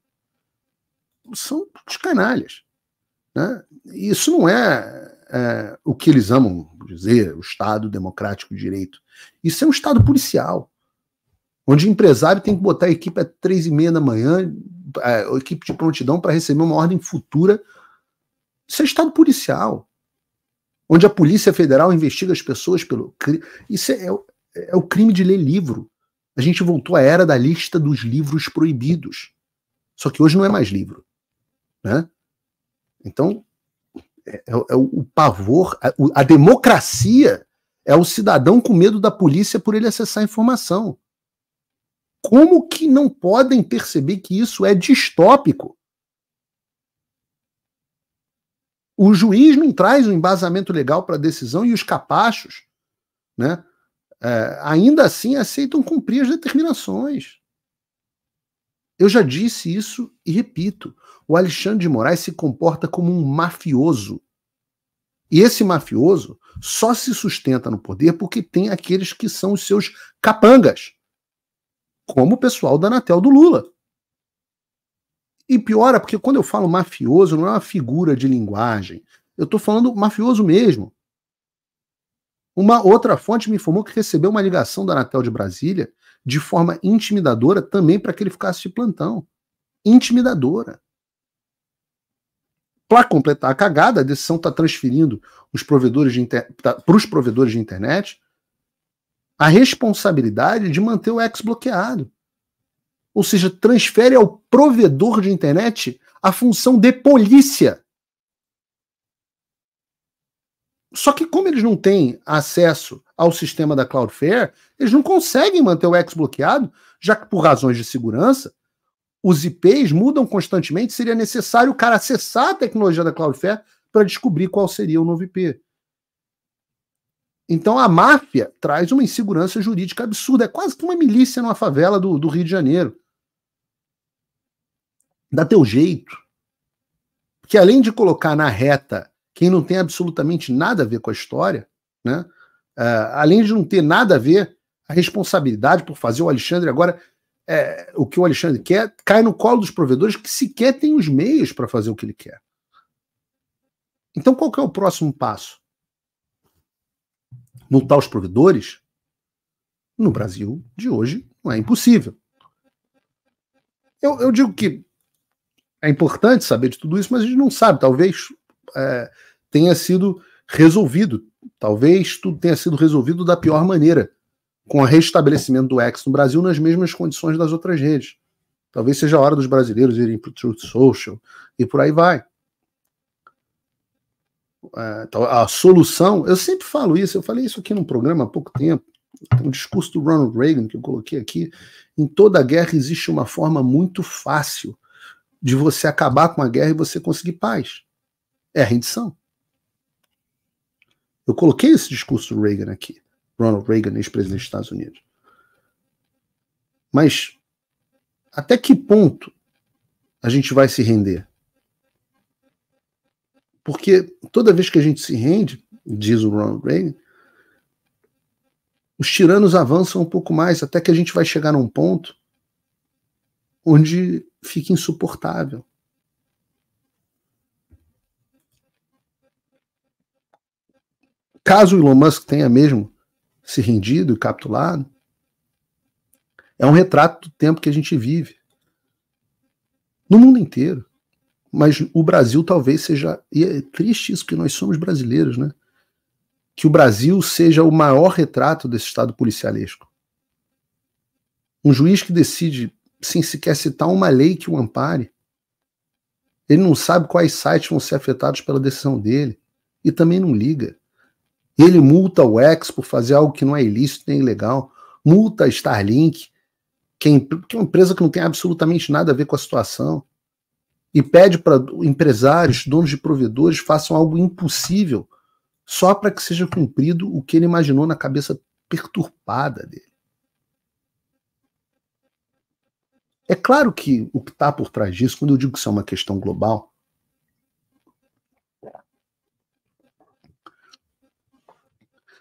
São os canalhas, né? Isso não é o que eles amam dizer, o Estado democrático de direito. Isso é um Estado policial, onde o empresário tem que botar a equipe às 3h30 da manhã, a equipe de prontidão para receber uma ordem futura. Isso é Estado policial, onde a Polícia Federal investiga as pessoas pelo crime. Isso é o crime de ler livro. A gente voltou à era da lista dos livros proibidos. Só que hoje não é mais livro, né? Então, o pavor, a democracia é o cidadão com medo da polícia por ele acessar a informação. Como que não podem perceber que isso é distópico? O juiz não traz um embasamento legal para a decisão e os capachos, né, ainda assim aceitam cumprir as determinações. Eu já disse isso e repito, o Alexandre de Moraes se comporta como um mafioso. E esse mafioso só se sustenta no poder porque tem aqueles que são os seus capangas, como o pessoal da Anatel do Lula. E piora, porque quando eu falo mafioso, não é uma figura de linguagem. Eu estou falando mafioso mesmo. Uma outra fonte me informou que recebeu uma ligação da Anatel de Brasília de forma intimidadora também para que ele ficasse de plantão. Intimidadora. Para completar a cagada, a decisão está transferindo para os provedores de internet a responsabilidade de manter o X bloqueado. Ou seja, transfere ao provedor de internet a função de polícia. Só que como eles não têm acesso ao sistema da Cloudflare, eles não conseguem manter o X bloqueado, já que por razões de segurança, os IPs mudam constantemente, seria necessário o cara acessar a tecnologia da Cloudflare para descobrir qual seria o novo IP. Então a máfia traz uma insegurança jurídica absurda, é quase que uma milícia numa favela do Rio de Janeiro. Dá teu jeito. Porque além de colocar na reta quem não tem absolutamente nada a ver com a história, né? Além de não ter nada a ver, a responsabilidade por fazer o Alexandre agora, o que o Alexandre quer, cai no colo dos provedores que sequer têm os meios para fazer o que ele quer. Então qual que é o próximo passo? Multar os provedores? No Brasil de hoje não é impossível. Eu digo que é importante saber de tudo isso, mas a gente não sabe. Talvez tenha sido resolvido. Talvez tudo tenha sido resolvido da pior maneira, com o restabelecimento do X no Brasil nas mesmas condições das outras redes. Talvez seja a hora dos brasileiros irem para o Truth Social e por aí vai. A solução, eu sempre falo isso, eu falei isso aqui num programa há pouco tempo, um discurso do Ronald Reagan que eu coloquei aqui. Em toda guerra existe uma forma muito fácil de você acabar com a guerra e você conseguir paz. É a rendição. Eu coloquei esse discurso do Reagan aqui, Ronald Reagan, ex-presidente dos Estados Unidos. Mas até que ponto a gente vai se render? Porque toda vez que a gente se rende, diz o Ronald Reagan, os tiranos avançam um pouco mais, até que a gente vai chegar num ponto onde fica insuportável. Caso o Elon Musk tenha mesmo se rendido e capitulado, é um retrato do tempo que a gente vive. No mundo inteiro. Mas o Brasil talvez seja... E é triste isso, porque nós somos brasileiros, né? Que o Brasil seja o maior retrato desse estado policialesco. Um juiz que decide, sem sequer citar uma lei que o ampare, ele não sabe quais sites vão ser afetados pela decisão dele, e também não liga. Ele multa o X por fazer algo que não é ilícito nem ilegal, multa a Starlink, que é uma empresa que não tem absolutamente nada a ver com a situação, e pede para empresários, donos de provedores, façam algo impossível só para que seja cumprido o que ele imaginou na cabeça perturbada dele. É claro que o que está por trás disso, quando eu digo que isso é uma questão global,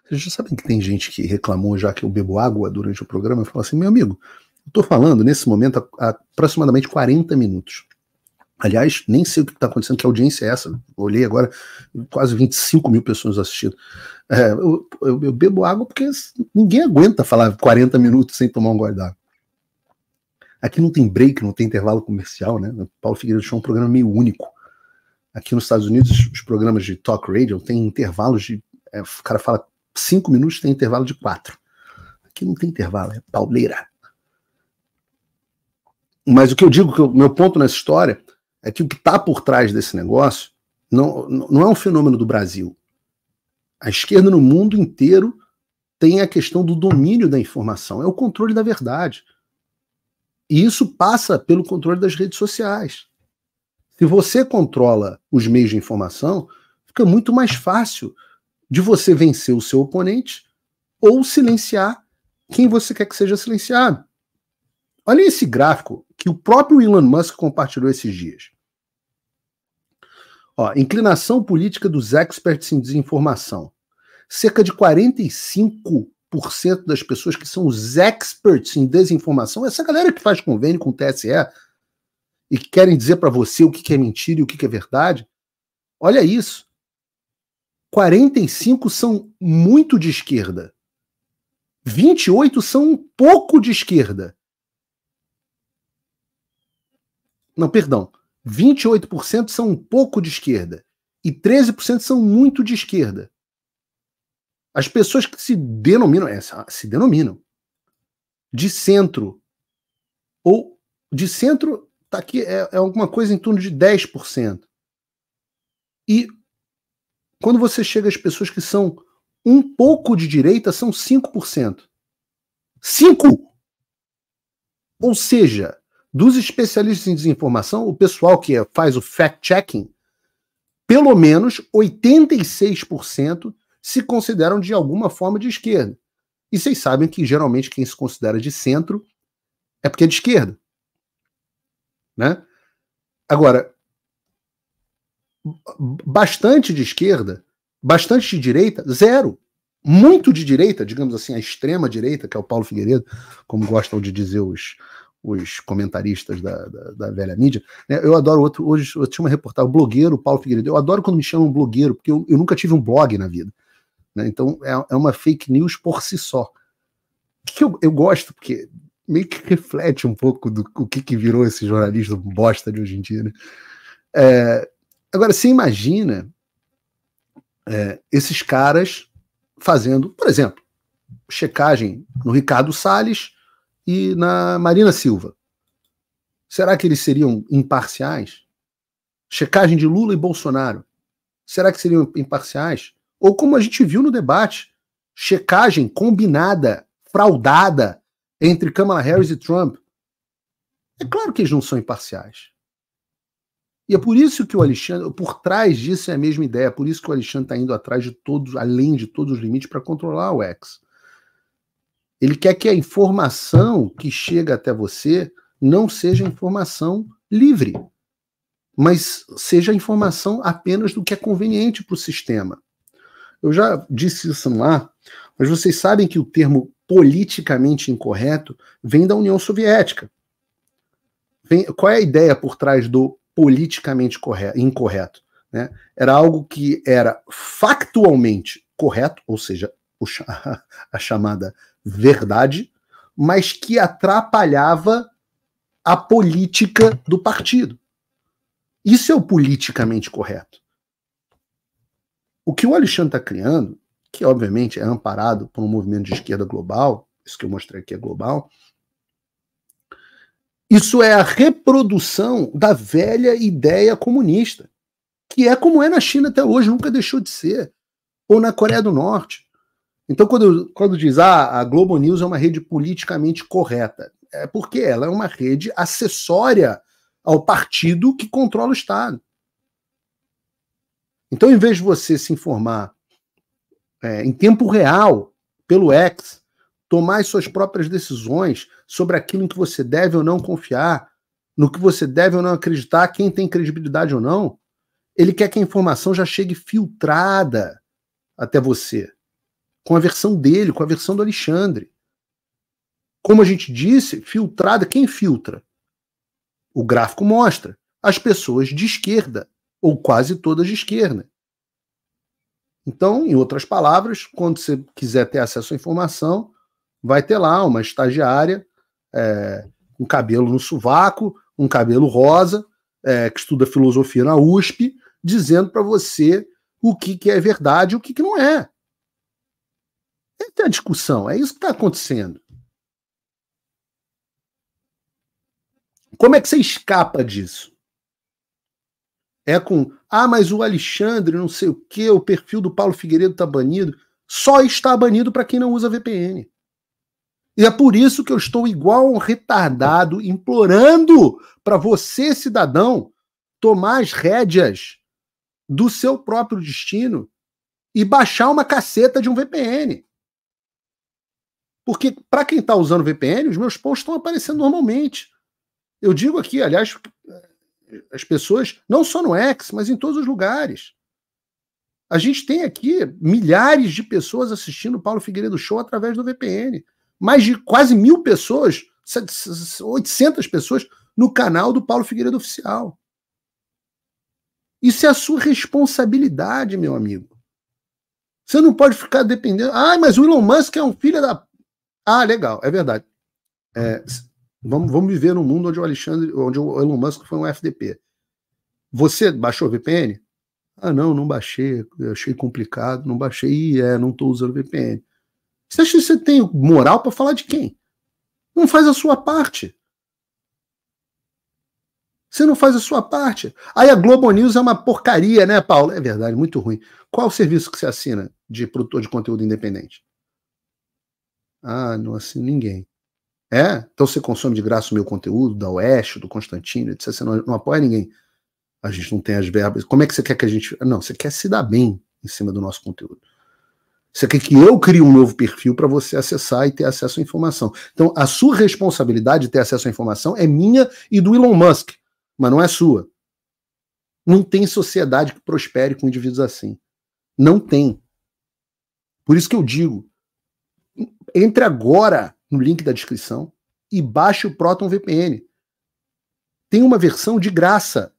vocês já sabem que tem gente que reclamou já que eu bebo água durante o programa e falou assim, meu amigo, eu estou falando nesse momento há aproximadamente 40 minutos. Aliás, nem sei o que está acontecendo, que audiência é essa. Eu olhei agora, quase 25 mil pessoas assistindo. Eu bebo água porque ninguém aguenta falar 40 minutos sem tomar um gole d'água. Aqui não tem break, não tem intervalo comercial, né? O Paulo Figueiredo Show é um programa meio único. Aqui nos Estados Unidos, os programas de talk radio têm intervalos de... o cara fala 5 minutos, tem intervalo de 4. Aqui não tem intervalo, é pauleira. Mas o que eu digo, que o meu ponto nessa história é que o que está por trás desse negócio não é um fenômeno do Brasil. A esquerda no mundo inteiro tem a questão do domínio da informação, é o controle da verdade. E isso passa pelo controle das redes sociais. Se você controla os meios de informação, fica muito mais fácil de você vencer o seu oponente ou silenciar quem você quer que seja silenciado. Olha esse gráfico que o próprio Elon Musk compartilhou esses dias. Ó, inclinação política dos experts em desinformação. Cerca de 45% das pessoas que são os experts em desinformação, essa galera que faz convênio com o TSE e que querem dizer para você o que é mentira e o que é verdade, olha isso. 45 são muito de esquerda. 28 são um pouco de esquerda. Não, perdão. 28% são um pouco de esquerda e 13% são muito de esquerda. As pessoas que se denominam de centro, ou de centro, tá aqui, é alguma coisa em torno de 10%. E quando você chega às pessoas que são um pouco de direita, são 5%. 5%! Ou seja, dos especialistas em desinformação, o pessoal que faz o fact-checking, pelo menos 86% se consideram de alguma forma de esquerda. E vocês sabem que geralmente quem se considera de centro é porque é de esquerda. Né? Agora, bastante de esquerda, bastante de direita, zero. Muito de direita, digamos assim, a extrema direita, que é o Paulo Figueiredo, como gostam de dizer os comentaristas da velha mídia. Né? Eu adoro hoje eu tinha uma reportagem, o blogueiro Paulo Figueiredo. Eu adoro quando me chamam blogueiro, porque eu nunca tive um blog na vida. Né? Então é uma fake news por si só. Que eu gosto, porque meio que reflete um pouco do que virou esse jornalismo bosta de hoje em dia. Né? Agora, você imagina esses caras fazendo, por exemplo, checagem no Ricardo Salles e na Marina Silva. Será que eles seriam imparciais? Checagem de Lula e Bolsonaro. Será que seriam imparciais? Ou como a gente viu no debate, checagem combinada, fraudada entre Kamala Harris e Trump. É claro que eles não são imparciais. E é por isso que o Alexandre, por trás disso é a mesma ideia, por isso que o Alexandre está indo atrás de todos, além de todos os limites, para controlar o X. Ele quer que a informação que chega até você não seja informação livre, mas seja informação apenas do que é conveniente para o sistema. Eu já disse isso no ar, mas vocês sabem que o termo politicamente incorreto vem da União Soviética. Qual é a ideia por trás do politicamente incorreto? Né? Era algo que era factualmente correto, ou seja, a chamada verdade, mas que atrapalhava a política do partido. Isso é o politicamente correto. O que o Alexandre está criando, que obviamente é amparado por um movimento de esquerda global, isso que eu mostrei aqui é global, isso é a reprodução da velha ideia comunista, que é como é na China até hoje, nunca deixou de ser, ou na Coreia do Norte. Então, quando diz a Globo News é uma rede politicamente correta, é porque ela é uma rede acessória ao partido que controla o Estado. Então, em vez de você se informar em tempo real, pelo X, tomar as suas próprias decisões sobre aquilo em que você deve ou não confiar, no que você deve ou não acreditar, quem tem credibilidade ou não, ele quer que a informação já chegue filtrada até você, com a versão dele, com a versão do Alexandre. Como a gente disse, filtrada, quem filtra? O gráfico mostra as pessoas de esquerda, ou quase todas de esquerda. Então, em outras palavras, quando você quiser ter acesso à informação, vai ter lá uma estagiária com cabelo no sovaco, um cabelo rosa, que estuda filosofia na USP, dizendo para você o que é verdade e o que não é. Essa é a discussão, é isso que está acontecendo. Como é que você escapa disso? É com, mas o Alexandre, não sei o quê, o perfil do Paulo Figueiredo está banido. Só está banido para quem não usa VPN. E é por isso que eu estou igual um retardado, implorando para você, cidadão, tomar as rédeas do seu próprio destino e baixar uma caceta de um VPN. Porque para quem está usando VPN, os meus posts estão aparecendo normalmente. Eu digo aqui, aliás, as pessoas, não só no X, mas em todos os lugares. A gente tem aqui milhares de pessoas assistindo o Paulo Figueiredo Show através do VPN. Mais de quase 1.000 pessoas, 800 pessoas no canal do Paulo Figueiredo Oficial. Isso é a sua responsabilidade, meu amigo. Você não pode ficar dependendo. Mas o Elon Musk é um filho da... legal, é verdade. Vamos viver num mundo onde o Elon Musk foi um FDP. Você baixou o VPN? Não baixei, eu achei complicado, não baixei, não estou usando VPN. Você acha que você tem moral para falar de quem? Não faz a sua parte. Você não faz a sua parte. Aí a Globo News é uma porcaria, né, Paulo? É verdade, muito ruim. Qual é o serviço que você assina de produtor de conteúdo independente? Não assino ninguém. Então você consome de graça o meu conteúdo, da Oeste, do Constantino, etc. Você não apoia ninguém. A gente não tem as verbas. Como é que você quer que a gente... Não, você quer se dar bem em cima do nosso conteúdo. Você quer que eu crie um novo perfil para você acessar e ter acesso à informação. Então, a sua responsabilidade de ter acesso à informação é minha e do Elon Musk, mas não é sua. Não tem sociedade que prospere com indivíduos assim. Não tem. Por isso que eu digo, entre agora no link da descrição e baixe o Proton VPN. Tem uma versão de graça.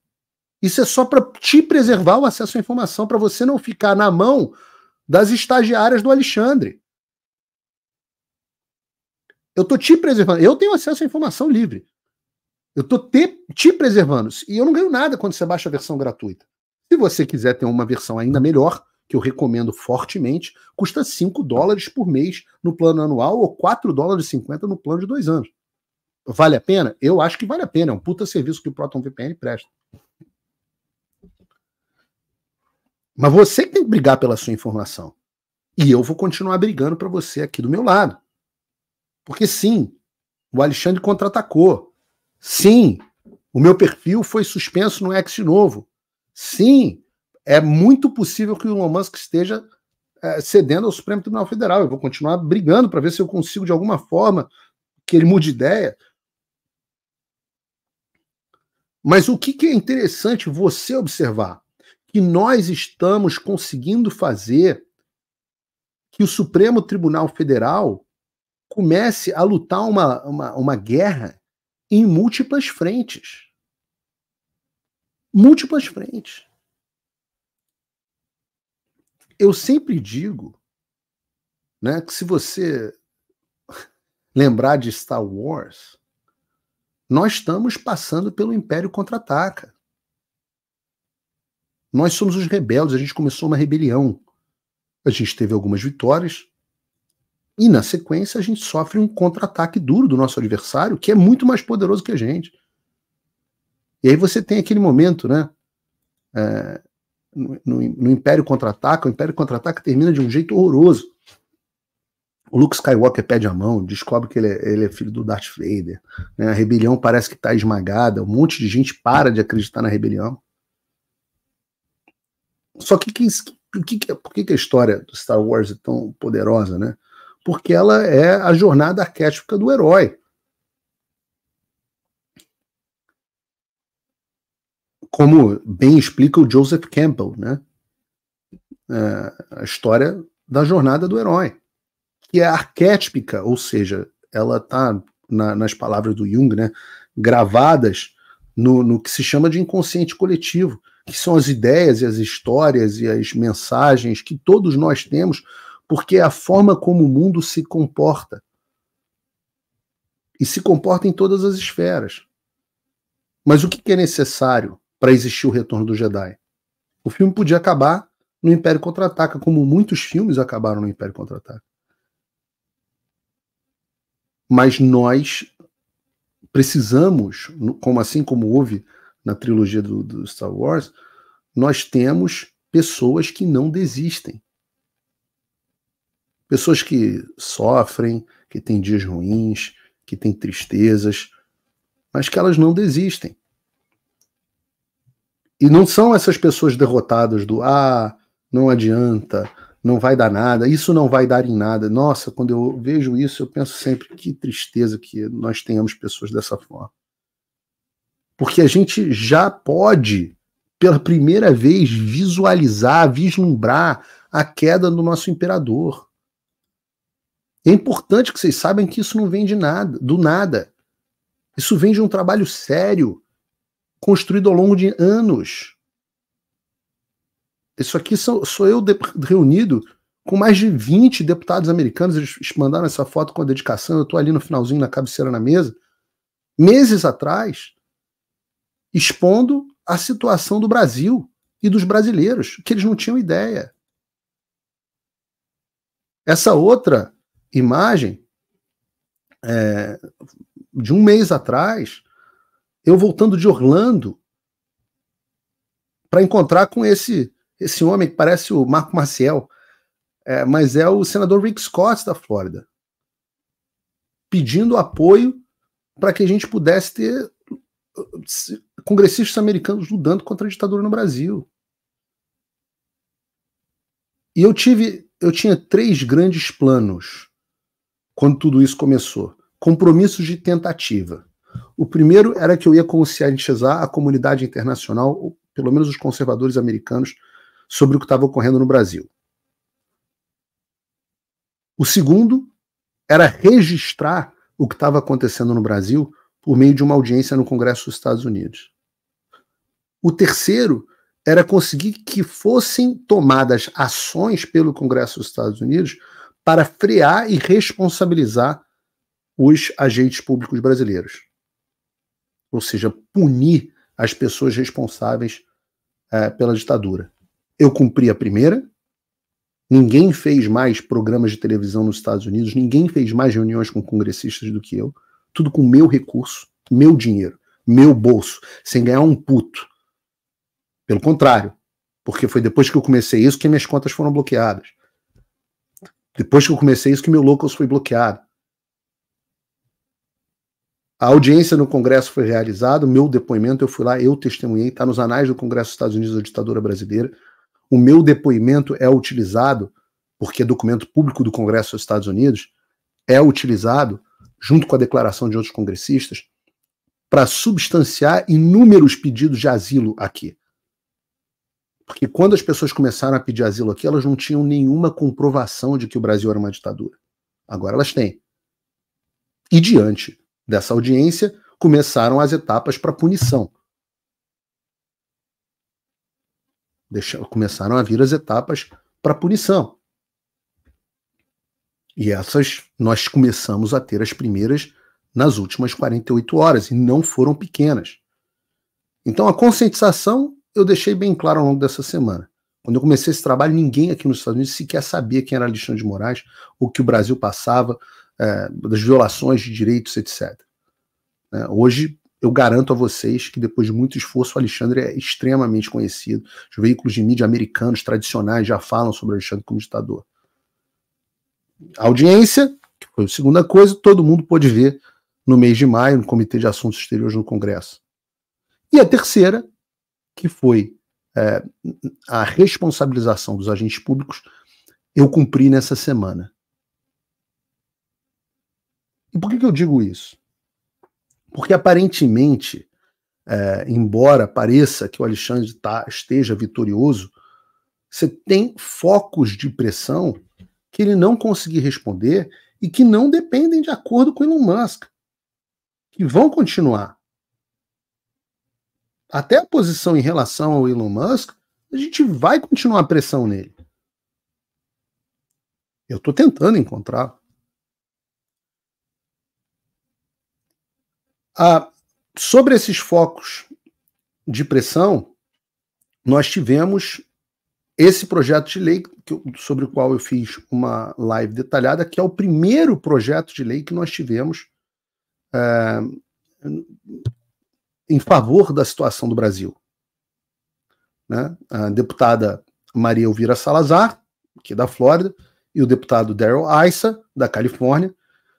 Isso é só para te preservar o acesso à informação, para você não ficar na mão das estagiárias do Alexandre. Eu estou te preservando. Eu tenho acesso à informação livre. Eu estou te preservando. E eu não ganho nada quando você baixa a versão gratuita. Se você quiser ter uma versão ainda melhor, que eu recomendo fortemente, custa $5 por mês no plano anual ou $4,50 no plano de 2 anos. Vale a pena? Eu acho que vale a pena. É um puta serviço que o Proton VPN presta. Mas você que tem que brigar pela sua informação. E eu vou continuar brigando para você aqui do meu lado. Porque sim, o Alexandre contra-atacou. Sim, o meu perfil foi suspenso no X novo. Sim, é muito possível que o Elon Musk esteja cedendo ao Supremo Tribunal Federal. Eu vou continuar brigando para ver se eu consigo, de alguma forma, que ele mude ideia. Mas o que é interessante você observar? Que nós estamos conseguindo fazer que o Supremo Tribunal Federal comece a lutar uma guerra em múltiplas frentes. Múltiplas frentes. Eu sempre digo, né, que se você lembrar de Star Wars, nós estamos passando pelo Império Contra-Ataca. Nós somos os rebeldes, a gente começou uma rebelião. A gente teve algumas vitórias e, na sequência, a gente sofre um contra-ataque duro do nosso adversário, que é muito mais poderoso que a gente. E aí você tem aquele momento, né? No Império Contra-Ataca, o Império Contra-Ataca termina de um jeito horroroso. O Luke Skywalker pede a mão, descobre que ele é filho do Darth Vader. Né? A rebelião parece que está esmagada, um monte de gente para de acreditar na rebelião. Só que por que a história do Star Wars é tão poderosa, né? Porque ela é a jornada arquétipica do herói. Como bem explica o Joseph Campbell, né? A história da jornada do herói, que é arquétipica, ou seja, ela está nas palavras do Jung, né? Gravadas no que se chama de inconsciente coletivo, que são as ideias e as histórias e as mensagens que todos nós temos, porque é a forma como o mundo se comporta. E se comporta em todas as esferas. Mas o que é necessário para existir o retorno do Jedi? O filme podia acabar no Império Contra-Ataca, como muitos filmes acabaram no Império Contra-Ataca. Mas nós precisamos, assim como houve na trilogia do Star Wars, nós temos pessoas que não desistem. Pessoas que sofrem, que têm dias ruins, que têm tristezas, mas que elas não desistem. E não são essas pessoas derrotadas do não adianta, não vai dar nada, isso não vai dar em nada. Nossa, quando eu vejo isso, eu penso sempre que tristeza que nós tenhamos pessoas dessa forma. Porque a gente já pode, pela primeira vez, visualizar, vislumbrar a queda do nosso imperador. É importante que vocês saibam que isso não vem do nada. Isso vem de um trabalho sério, construído ao longo de anos. Isso aqui sou eu reunido com mais de 20 deputados americanos. Eles mandaram essa foto com a dedicação. Eu estou ali no finalzinho, na cabeceira na mesa, meses atrás, expondo a situação do Brasil e dos brasileiros, que eles não tinham ideia. Essa outra imagem, de um mês atrás, eu voltando de Orlando para encontrar com esse homem que parece o Marco Maciel, mas é o senador Rick Scott da Flórida, pedindo apoio para que a gente pudesse ter congressistas americanos lutando contra a ditadura no Brasil. E eu tinha 3 grandes planos quando tudo isso começou. Compromissos de tentativa. O primeiro era que eu ia conscientizar a comunidade internacional pelo menos os conservadores americanos, sobre o que estava ocorrendo no Brasil. O segundo era registrar o que estava acontecendo no Brasil por meio de uma audiência no Congresso dos Estados Unidos. O terceiro era conseguir que fossem tomadas ações pelo Congresso dos Estados Unidos para frear e responsabilizar os agentes públicos brasileiros. Ou seja, punir as pessoas responsáveis pela ditadura. Eu cumpri a primeira, ninguém fez mais programas de televisão nos Estados Unidos, ninguém fez mais reuniões com congressistas do que eu, tudo com meu recurso, meu dinheiro, meu bolso, sem ganhar um puto. Pelo contrário, porque foi depois que eu comecei isso que minhas contas foram bloqueadas. Depois que eu comecei isso que meu Locals foi bloqueado. A audiência no Congresso foi realizada, o meu depoimento, eu fui lá, eu testemunhei, está nos anais do Congresso dos Estados Unidos da ditadura brasileira. O meu depoimento é utilizado, porque é documento público do Congresso dos Estados Unidos, é utilizado, junto com a declaração de outros congressistas, para substanciar inúmeros pedidos de asilo aqui. Porque quando as pessoas começaram a pedir asilo aqui, elas não tinham nenhuma comprovação de que o Brasil era uma ditadura. Agora elas têm. E diante dessa audiência, começaram as etapas para punição. Começaram a vir as etapas para punição. E essas nós começamos a ter as primeiras nas últimas 48 horas, e não foram pequenas. Então a conscientização eu deixei bem claro ao longo dessa semana. Quando eu comecei esse trabalho, ninguém aqui nos Estados Unidos sequer sabia quem era Alexandre de Moraes, o que o Brasil passava, das violações de direitos, etc. Hoje, eu garanto a vocês que depois de muito esforço, o Alexandre é extremamente conhecido. Os veículos de mídia americanos tradicionais já falam sobre o Alexandre como ditador. A audiência, que foi a segunda coisa, todo mundo pôde ver no mês de maio, no Comitê de Assuntos Exteriores no Congresso. E a terceira, que foi a responsabilização dos agentes públicos, eu cumpri nessa semana. E por que eu digo isso? Porque aparentemente, embora pareça que o Alexandre esteja vitorioso, você tem focos de pressão que ele não conseguiu responder e que não dependem de acordo com Elon Musk, que vão continuar. Até a posição em relação ao Elon Musk, a gente vai continuar a pressão nele. Eu estou tentando encontrar. Sobre esses focos de pressão, nós tivemos esse projeto de lei sobre o qual eu fiz uma live detalhada, que é o primeiro projeto de lei que nós tivemos em favor da situação do Brasil. Né? A deputada Maria Elvira Salazar, aqui da Flórida, e o deputado Darrell Issa, da Califórnia,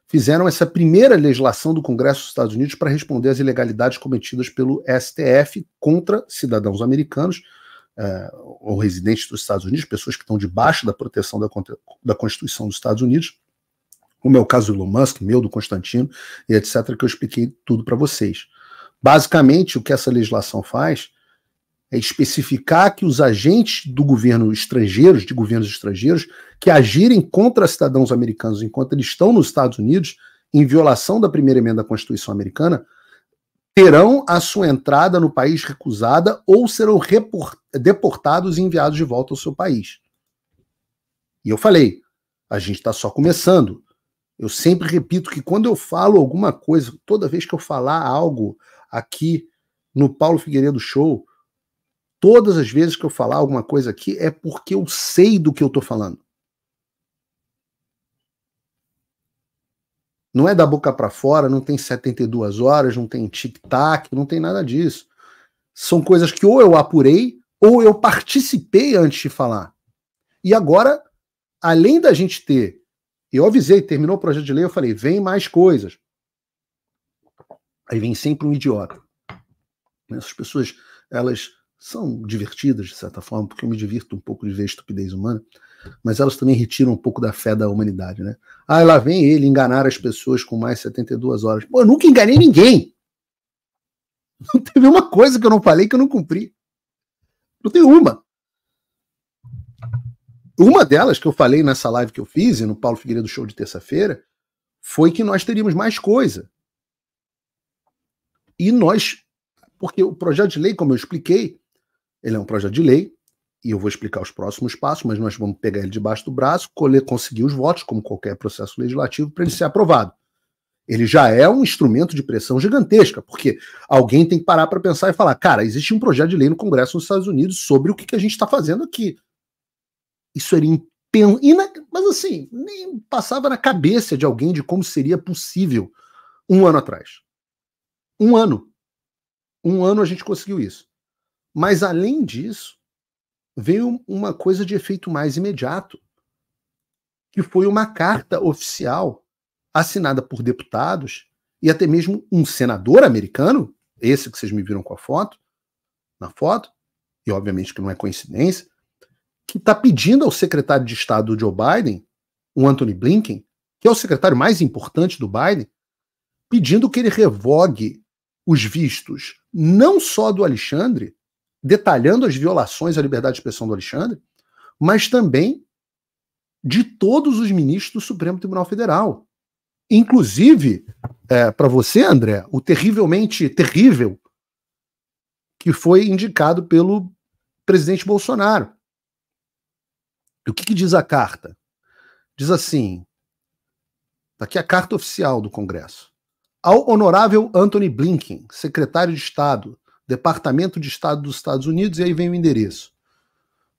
fizeram essa primeira legislação do Congresso dos Estados Unidos para responder às ilegalidades cometidas pelo STF contra cidadãos americanos ou residentes dos Estados Unidos, pessoas que estão debaixo da proteção da Constituição dos Estados Unidos, como é o caso do Elon Musk, meu, do Constantino, e etc., que eu expliquei tudo para vocês. Basicamente, o que essa legislação faz é especificar que os agentes do governo estrangeiros, de governos estrangeiros, que agirem contra cidadãos americanos enquanto eles estão nos Estados Unidos, em violação da primeira emenda da Constituição americana, terão a sua entrada no país recusada ou serão deportados e enviados de volta ao seu país. E eu falei, a gente está só começando. Eu sempre repito que quando eu falo alguma coisa, toda vez que eu falar algo aqui no Paulo Figueiredo Show, todas as vezes que eu falar alguma coisa aqui é porque eu sei do que eu estou falando. Não é da boca para fora, não tem 72 horas, não tem tic-tac, não tem nada disso. São coisas que ou eu apurei ou eu participei antes de falar. E agora, além da gente ter, eu avisei, terminou o projeto de lei, eu falei, vem mais coisas. Aí vem sempre um idiota. Essas pessoas, elas são divertidas, de certa forma, porque eu me divirto um pouco de ver a estupidez humana, mas elas também retiram um pouco da fé da humanidade, né? Ah, lá vem ele enganar as pessoas com mais 72 horas. Pô, eu nunca enganei ninguém! Não teve uma coisa que eu não falei que eu não cumpri. Não tem uma. Uma delas que eu falei nessa live que eu fiz, e no Paulo Figueiredo Show de terça-feira, foi que nós teríamos mais coisa. E nós, porque o projeto de lei, como eu expliquei, ele é um projeto de lei, e eu vou explicar os próximos passos, mas nós vamos pegar ele debaixo do braço, conseguir os votos, como qualquer processo legislativo, para ele ser aprovado. Ele já é um instrumento de pressão gigantesca, porque alguém tem que parar para pensar e falar, cara, existe um projeto de lei no Congresso dos Estados Unidos sobre o que a gente está fazendo aqui. Isso era mas assim, nem passava na cabeça de alguém de como seria possível 1 ano atrás. 1 ano. 1 ano a gente conseguiu isso. Mas além disso, veio uma coisa de efeito mais imediato, que foi uma carta oficial assinada por deputados e até mesmo um senador americano, esse que vocês me viram com a foto, na foto, e obviamente que não é coincidência, que está pedindo ao secretário de Estado do Joe Biden, o Anthony Blinken, que é o secretário mais importante do Biden, pedindo que ele revogue os vistos não só do Alexandre, detalhando as violações à liberdade de expressão do Alexandre, mas também de todos os ministros do Supremo Tribunal Federal. Inclusive, para você, André, o terrivelmente terrível que foi indicado pelo presidente Bolsonaro. E o que diz a carta? Diz assim, tá aqui a carta oficial do Congresso. Ao honorável Anthony Blinken, secretário de Estado, Departamento de Estado dos Estados Unidos, e aí vem o endereço.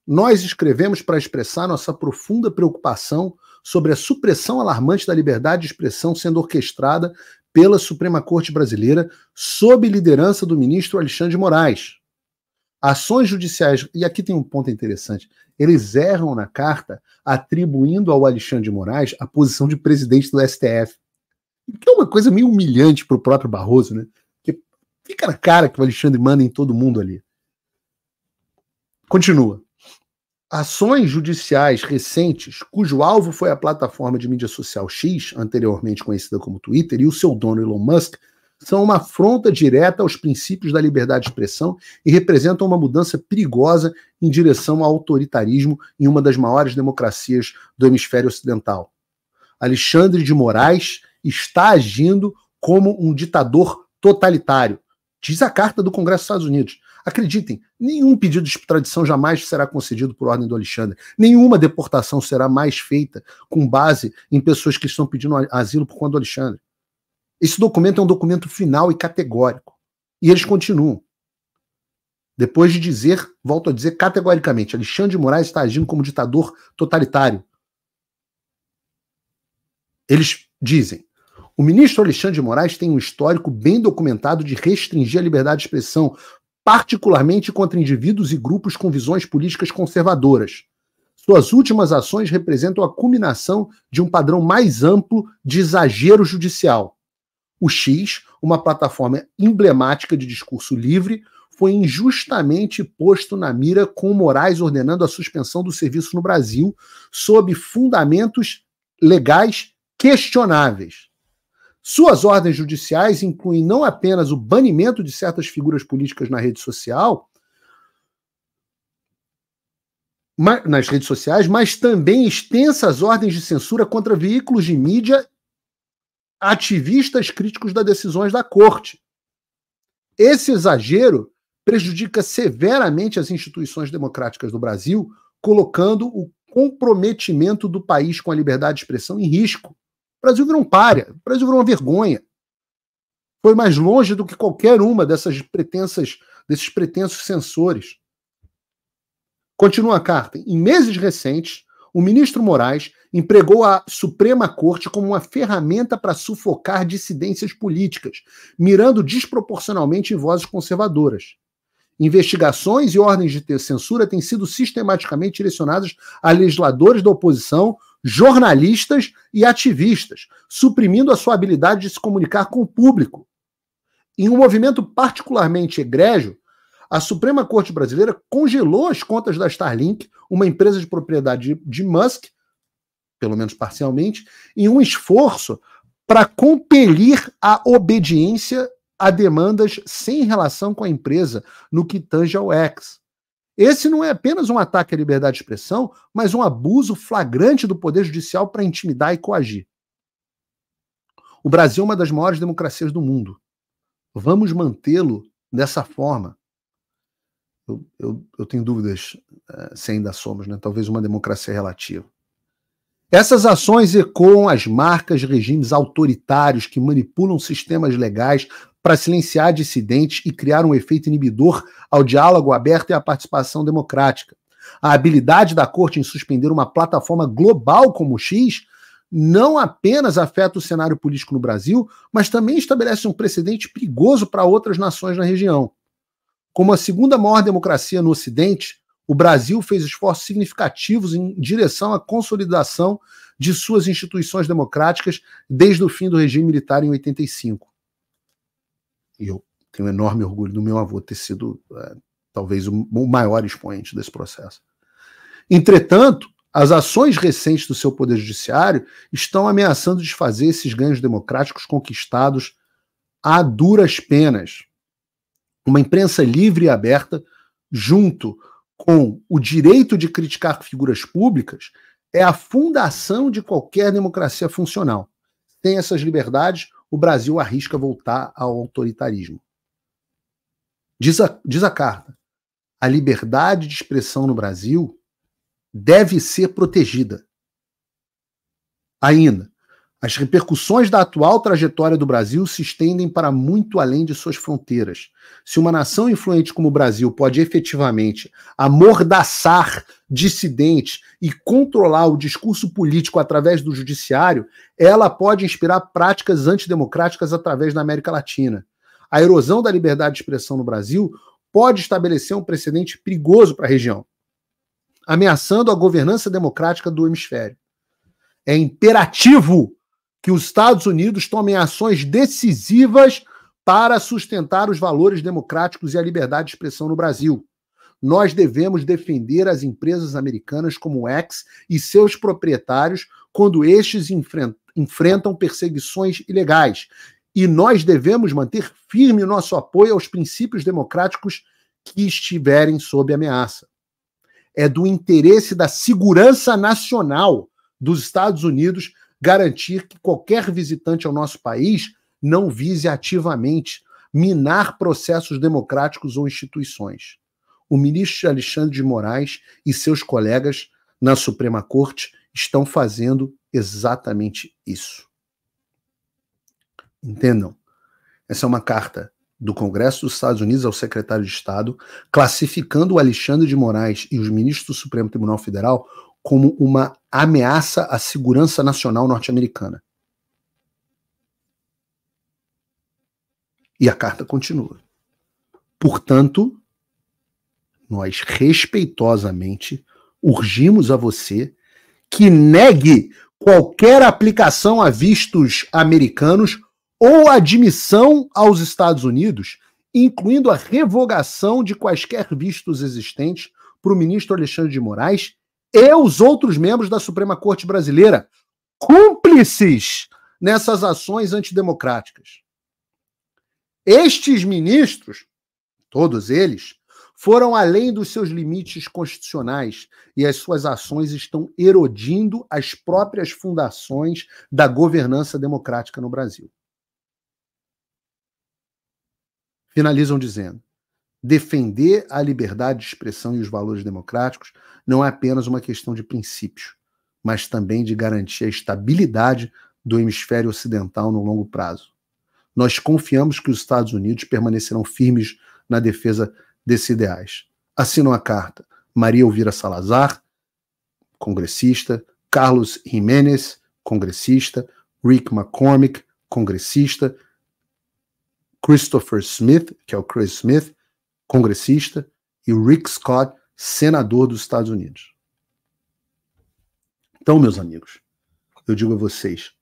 Nós escrevemos para expressar nossa profunda preocupação sobre a supressão alarmante da liberdade de expressão sendo orquestrada pela Suprema Corte Brasileira sob liderança do ministro Alexandre de Moraes. Ações judiciais, e aqui tem um ponto interessante, eles erram na carta atribuindo ao Alexandre de Moraes a posição de presidente do STF. Que é uma coisa meio humilhante para o próprio Barroso, né? Porque fica na cara que o Alexandre manda em todo mundo ali. Continua. Ações judiciais recentes, cujo alvo foi a plataforma de mídia social X, anteriormente conhecida como Twitter, e o seu dono Elon Musk, são uma afronta direta aos princípios da liberdade de expressão e representam uma mudança perigosa em direção ao autoritarismo em uma das maiores democracias do hemisfério ocidental. Alexandre de Moraes está agindo como um ditador totalitário, diz a carta do Congresso dos Estados Unidos. Acreditem, nenhum pedido de extradição jamais será concedido por ordem do Alexandre. Nenhuma deportação será mais feita com base em pessoas que estão pedindo asilo por conta do Alexandre. Esse documento é um documento final e categórico. E eles continuam. Depois de dizer, volto a dizer categoricamente, Alexandre de Moraes está agindo como ditador totalitário. Eles dizem, o ministro Alexandre de Moraes tem um histórico bem documentado de restringir a liberdade de expressão, particularmente contra indivíduos e grupos com visões políticas conservadoras. Suas últimas ações representam a culminação de um padrão mais amplo de exagero judicial. O X, uma plataforma emblemática de discurso livre, foi injustamente posto na mira com Moraes ordenando a suspensão do serviço no Brasil sob fundamentos legais questionáveis. Suas ordens judiciais incluem não apenas o banimento de certas figuras políticas na rede social, nas redes sociais, mas também extensas ordens de censura contra veículos de mídia ativistas críticos das decisões da Corte. Esse exagero prejudica severamente as instituições democráticas do Brasil, colocando o comprometimento do país com a liberdade de expressão em risco. O Brasil virou um pária, o Brasil virou uma vergonha. Foi mais longe do que qualquer uma desses pretensos censores. Continua a carta. Em meses recentes, o ministro Moraes empregou a Suprema Corte como uma ferramenta para sufocar dissidências políticas, mirando desproporcionalmente em vozes conservadoras. Investigações e ordens de censura têm sido sistematicamente direcionadas a legisladores da oposição, jornalistas e ativistas, suprimindo a sua habilidade de se comunicar com o público. Em um movimento particularmente egrégio, a Suprema Corte Brasileira congelou as contas da Starlink, uma empresa de propriedade de Musk, pelo menos parcialmente, em um esforço para compelir a obediência a demandas sem relação com a empresa no que tange ao X. Esse não é apenas um ataque à liberdade de expressão, mas um abuso flagrante do poder judicial para intimidar e coagir. O Brasil é uma das maiores democracias do mundo. Vamos mantê-lo dessa forma. Eu tenho dúvidas se ainda somos, né? Talvez uma democracia relativa. Essas ações ecoam as marcas de regimes autoritários que manipulam sistemas legais para silenciar dissidentes e criar um efeito inibidor ao diálogo aberto e à participação democrática. A habilidade da Corte em suspender uma plataforma global como o X não apenas afeta o cenário político no Brasil, mas também estabelece um precedente perigoso para outras nações na região. Como a segunda maior democracia no Ocidente, o Brasil fez esforços significativos em direção à consolidação de suas instituições democráticas desde o fim do regime militar em 85. E eu tenho enorme orgulho do meu avô ter sido talvez o maior expoente desse processo. Entretanto, as ações recentes do seu poder judiciário estão ameaçando desfazer esses ganhos democráticos conquistados a duras penas. Uma imprensa livre e aberta, junto com o direito de criticar figuras públicas, é a fundação de qualquer democracia funcional. Sem essas liberdades, o Brasil arrisca voltar ao autoritarismo. Diz a carta, a liberdade de expressão no Brasil deve ser protegida. Ainda, as repercussões da atual trajetória do Brasil se estendem para muito além de suas fronteiras. Se uma nação influente como o Brasil pode efetivamente amordaçar dissidentes e controlar o discurso político através do judiciário, ela pode inspirar práticas antidemocráticas através da América Latina. A erosão da liberdade de expressão no Brasil pode estabelecer um precedente perigoso para a região, ameaçando a governança democrática do hemisfério. É imperativo que os Estados Unidos tomem ações decisivas para sustentar os valores democráticos e a liberdade de expressão no Brasil. Nós devemos defender as empresas americanas como o X e seus proprietários quando estes enfrentam perseguições ilegais. E nós devemos manter firme o nosso apoio aos princípios democráticos que estiverem sob ameaça. É do interesse da segurança nacional dos Estados Unidos garantir que qualquer visitante ao nosso país não vise ativamente minar processos democráticos ou instituições. O ministro Alexandre de Moraes e seus colegas na Suprema Corte estão fazendo exatamente isso. Entendam? Essa é uma carta do Congresso dos Estados Unidos ao secretário de Estado, classificando o Alexandre de Moraes e os ministros do Supremo Tribunal Federal como uma ameaça à segurança nacional norte-americana. E a carta continua. Portanto, nós respeitosamente urgimos a você que negue qualquer aplicação a vistos americanos ou admissão aos Estados Unidos, incluindo a revogação de quaisquer vistos existentes para o ministro Alexandre de Moraes e os outros membros da Suprema Corte Brasileira, cúmplices nessas ações antidemocráticas. Estes ministros, todos eles, foram além dos seus limites constitucionais e as suas ações estão erodindo as próprias fundações da governança democrática no Brasil. Finalizam dizendo: defender a liberdade de expressão e os valores democráticos não é apenas uma questão de princípios, mas também de garantir a estabilidade do hemisfério ocidental no longo prazo. Nós confiamos que os Estados Unidos permanecerão firmes na defesa desses ideais. Assinam a carta Maria Elvira Salazar, congressista, Carlos Jiménez, congressista, Rick McCormick, congressista, Christopher Smith, que é o Chris Smith, congressista, e Rick Scott, senador dos Estados Unidos. Então, meus amigos, eu digo a vocês,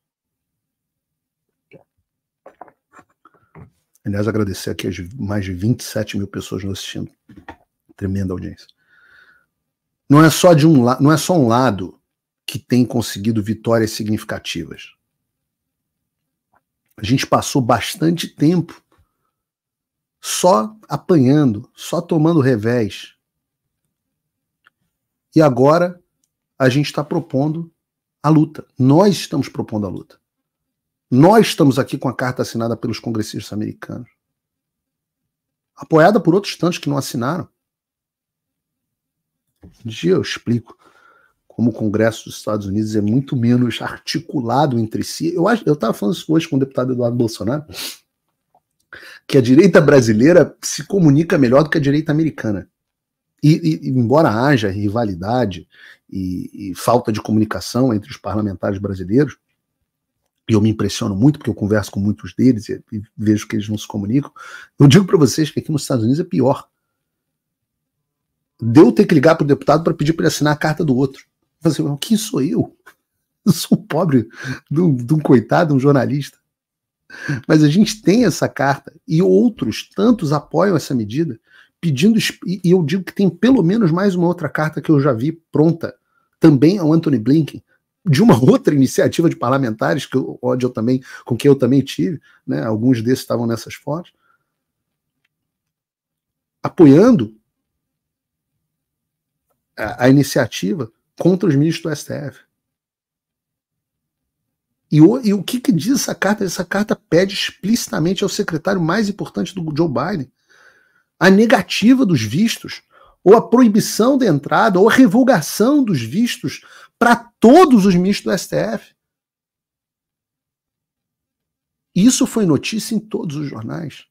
aliás, agradecer aqui as mais de 27 mil pessoas nos assistindo, tremenda audiência. Não é só um lado que tem conseguido vitórias significativas. A gente passou bastante tempo só apanhando, só tomando revés. E agora a gente está propondo a luta. Nós estamos propondo a luta. Nós estamos aqui com a carta assinada pelos congressistas americanos, apoiada por outros tantos que não assinaram. Um dia eu explico como o Congresso dos Estados Unidos é muito menos articulado entre si. Eu estava falando isso hoje com o deputado Eduardo Bolsonaro, que a direita brasileira se comunica melhor do que a direita americana. E embora haja rivalidade e falta de comunicação entre os parlamentares brasileiros, e eu me impressiono muito porque eu converso com muitos deles e vejo que eles não se comunicam, eu digo para vocês que aqui nos Estados Unidos é pior. Deu ter que ligar para o deputado para pedir para ele assinar a carta do outro. Eu falei assim, quem sou eu? Eu sou um pobre de um coitado, um jornalista. Mas a gente tem essa carta e outros tantos apoiam essa medida, pedindo, e eu digo que tem pelo menos mais uma outra carta que eu já vi pronta, também ao Antony Blinken, de uma outra iniciativa de parlamentares com quem eu também tive, né, alguns desses estavam nessas fotos, apoiando a iniciativa contra os ministros do STF. E o que diz essa carta? Essa carta pede explicitamente ao secretário mais importante do Joe Biden a negativa dos vistos, ou a proibição da entrada, ou a revogação dos vistos para todos os ministros do STF. Isso foi notícia em todos os jornais,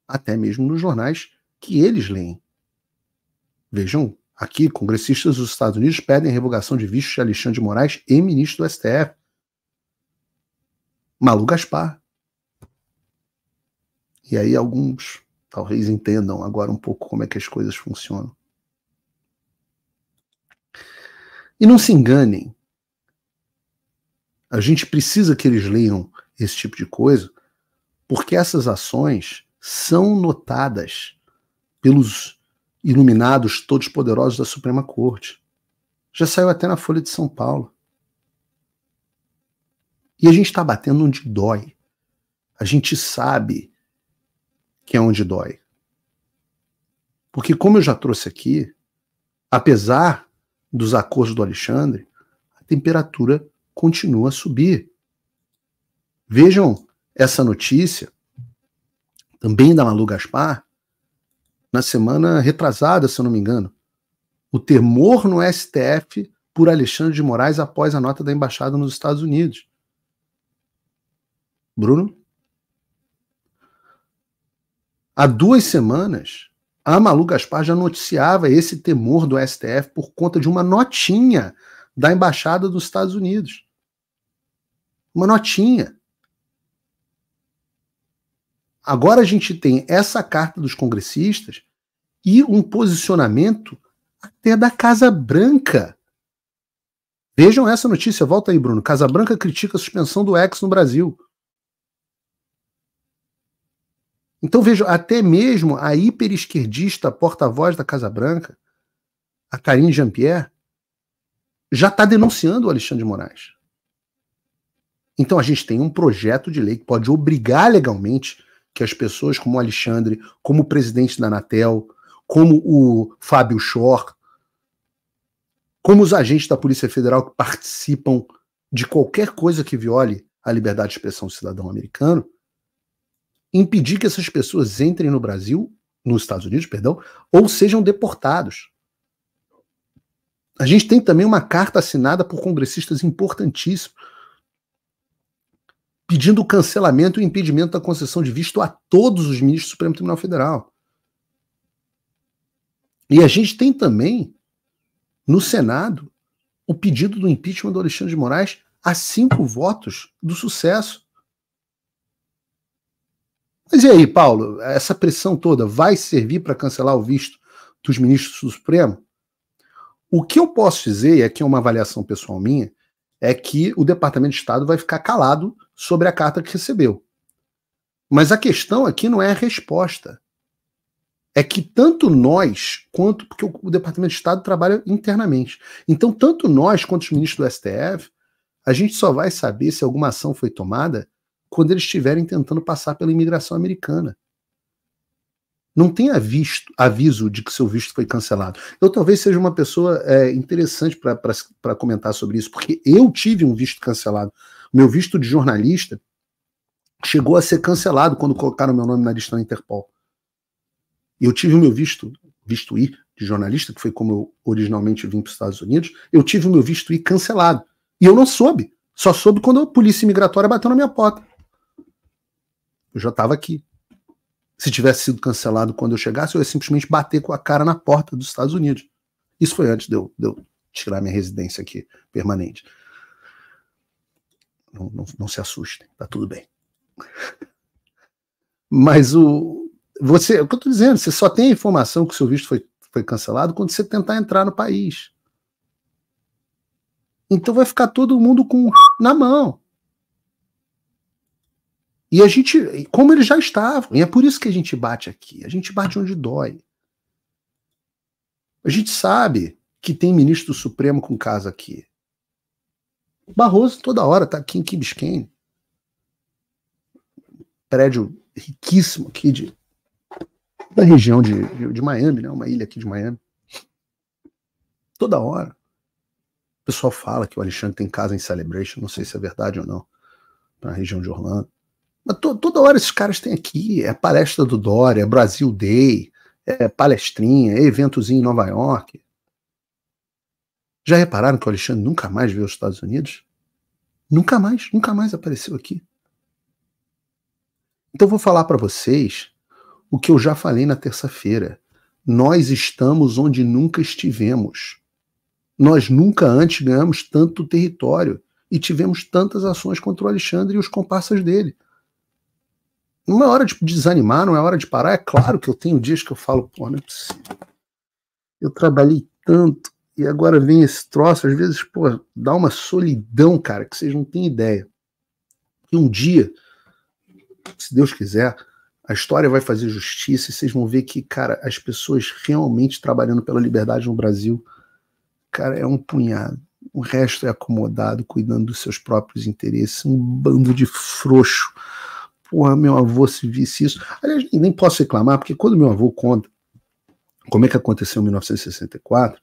até mesmo nos jornais que eles leem. Vejam, aqui, congressistas dos Estados Unidos pedem a revogação de vistos de Alexandre de Moraes e ministro do STF. Malu Gaspar. E aí alguns talvez entendam agora um pouco como é que as coisas funcionam. E não se enganem. A gente precisa que eles leiam esse tipo de coisa, porque essas ações são notadas pelos iluminados todos poderosos da Suprema Corte. Já saiu até na Folha de São Paulo. E a gente está batendo onde dói. A gente sabe que é onde dói. Porque, como eu já trouxe aqui, apesar dos acordos do Alexandre, a temperatura continua a subir. Vejam essa notícia, também da Malu Gaspar, na semana retrasada, se eu não me engano. O temor no STF por Alexandre de Moraes após a nota da embaixada nos Estados Unidos. Bruno? Há 2 semanas, a Malu Gaspar já noticiava esse temor do STF por conta de uma notinha da embaixada dos Estados Unidos. Uma notinha. Agora a gente tem essa carta dos congressistas e um posicionamento até da Casa Branca. Vejam essa notícia, volta aí, Bruno. Casa Branca critica a suspensão do X no Brasil. Então vejo, até mesmo a hiperesquerdista porta-voz da Casa Branca, a Karine Jean-Pierre, já está denunciando o Alexandre de Moraes. Então a gente tem um projeto de lei que pode obrigar legalmente que as pessoas como o Alexandre, como o presidente da Anatel, como o Fábio Shor, como os agentes da Polícia Federal que participam de qualquer coisa que viole a liberdade de expressão do cidadão americano, impedir que essas pessoas entrem no Brasil, nos Estados Unidos, perdão, ou sejam deportados. A gente tem também uma carta assinada por congressistas importantíssimos, pedindo o cancelamento e o impedimento da concessão de visto a todos os ministros do Supremo Tribunal Federal. E a gente tem também, no Senado, o pedido do impeachment do Alexandre de Moraes a 5 votos do sucesso. Mas e aí, Paulo, essa pressão toda vai servir para cancelar o visto dos ministros do Supremo? O que eu posso dizer, e aqui é uma avaliação pessoal minha, é que o Departamento de Estado vai ficar calado sobre a carta que recebeu. Mas a questão aqui não é a resposta. É que tanto nós, quanto... Porque o Departamento de Estado trabalha internamente. Então, tanto nós quanto os ministros do STF, a gente só vai saber se alguma ação foi tomada quando eles estiverem tentando passar pela imigração americana. Não tem aviso de que seu visto foi cancelado. Eu talvez seja uma pessoa interessante para comentar sobre isso, porque eu tive um visto cancelado. Meu visto de jornalista chegou a ser cancelado quando colocaram meu nome na lista da Interpol. Eu tive o meu visto I de jornalista, que foi como eu originalmente vim para os Estados Unidos, eu tive o meu visto I cancelado. E eu não soube. Só soube quando a polícia imigratória bateu na minha porta. Eu já estava aqui. Se tivesse sido cancelado quando eu chegasse, eu ia simplesmente bater com a cara na porta dos Estados Unidos. Isso foi antes de eu tirar minha residência aqui permanente. Não se assustem, tá tudo bem. Mas o que eu tô dizendo, você só tem a informação que o seu visto foi cancelado quando você tentar entrar no país. Então vai ficar todo mundo na mão. E a gente, como eles já estavam, e é por isso que a gente bate aqui, a gente bate onde dói. A gente sabe que tem ministro do Supremo com casa aqui. Barroso toda hora tá aqui em Key Biscayne. Prédio riquíssimo aqui da região de Miami, né? Uma ilha aqui de Miami. Toda hora. O pessoal fala que o Alexandre tem casa em Celebration, não sei se é verdade ou não, na região de Orlando. Mas toda hora esses caras têm aqui, é palestra do Dória, é Brasil Day, é palestrinha, é eventozinho em Nova York. Já repararam que o Alexandre nunca mais veio aos Estados Unidos? Nunca mais apareceu aqui. Então eu vou falar para vocês o que eu já falei na terça-feira. Nós estamos onde nunca estivemos. Nós nunca antes ganhamos tanto território e tivemos tantas ações contra o Alexandre e os comparsas dele. Não é hora de desanimar, não é hora de parar. É claro que eu tenho dias que eu falo, pô, não é possível. Eu trabalhei tanto e agora vem esse troço. Às vezes, pô, dá uma solidão, cara, que vocês não têm ideia. E um dia, se Deus quiser, a história vai fazer justiça e vocês vão ver que, cara, as pessoas realmente trabalhando pela liberdade no Brasil, cara, é um punhado. O resto é acomodado, cuidando dos seus próprios interesses. Um bando de frouxo. Porra, meu avô se visse isso. Aliás, nem posso reclamar, porque quando meu avô conta como é que aconteceu em 1964,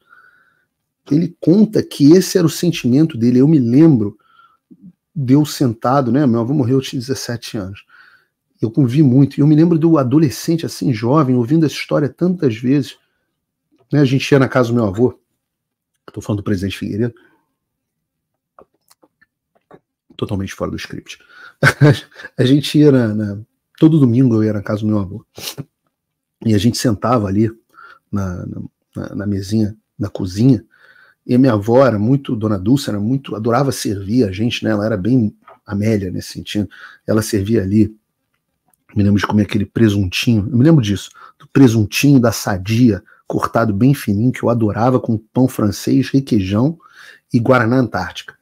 ele conta que esse era o sentimento dele. Eu me lembro de eu sentado, né? Meu avô morreu, eu tinha 17 anos. Eu convivi muito. E eu me lembro do adolescente, assim, jovem, ouvindo essa história tantas vezes. Né? A gente ia na casa do meu avô. Estou falando do presidente Figueiredo. Totalmente fora do script. A gente ia todo domingo eu ia na casa do meu avô. E a gente sentava ali na mesinha, na cozinha. E a minha avó era muito, Dona Dulce, adorava servir a gente, né? Ela era bem Amélia nesse sentido. Ela servia ali. Me lembro de comer aquele presuntinho. Eu me lembro disso. Do presuntinho da Sadia, cortado bem fininho, que eu adorava, com pão francês, requeijão e Guaraná Antártica.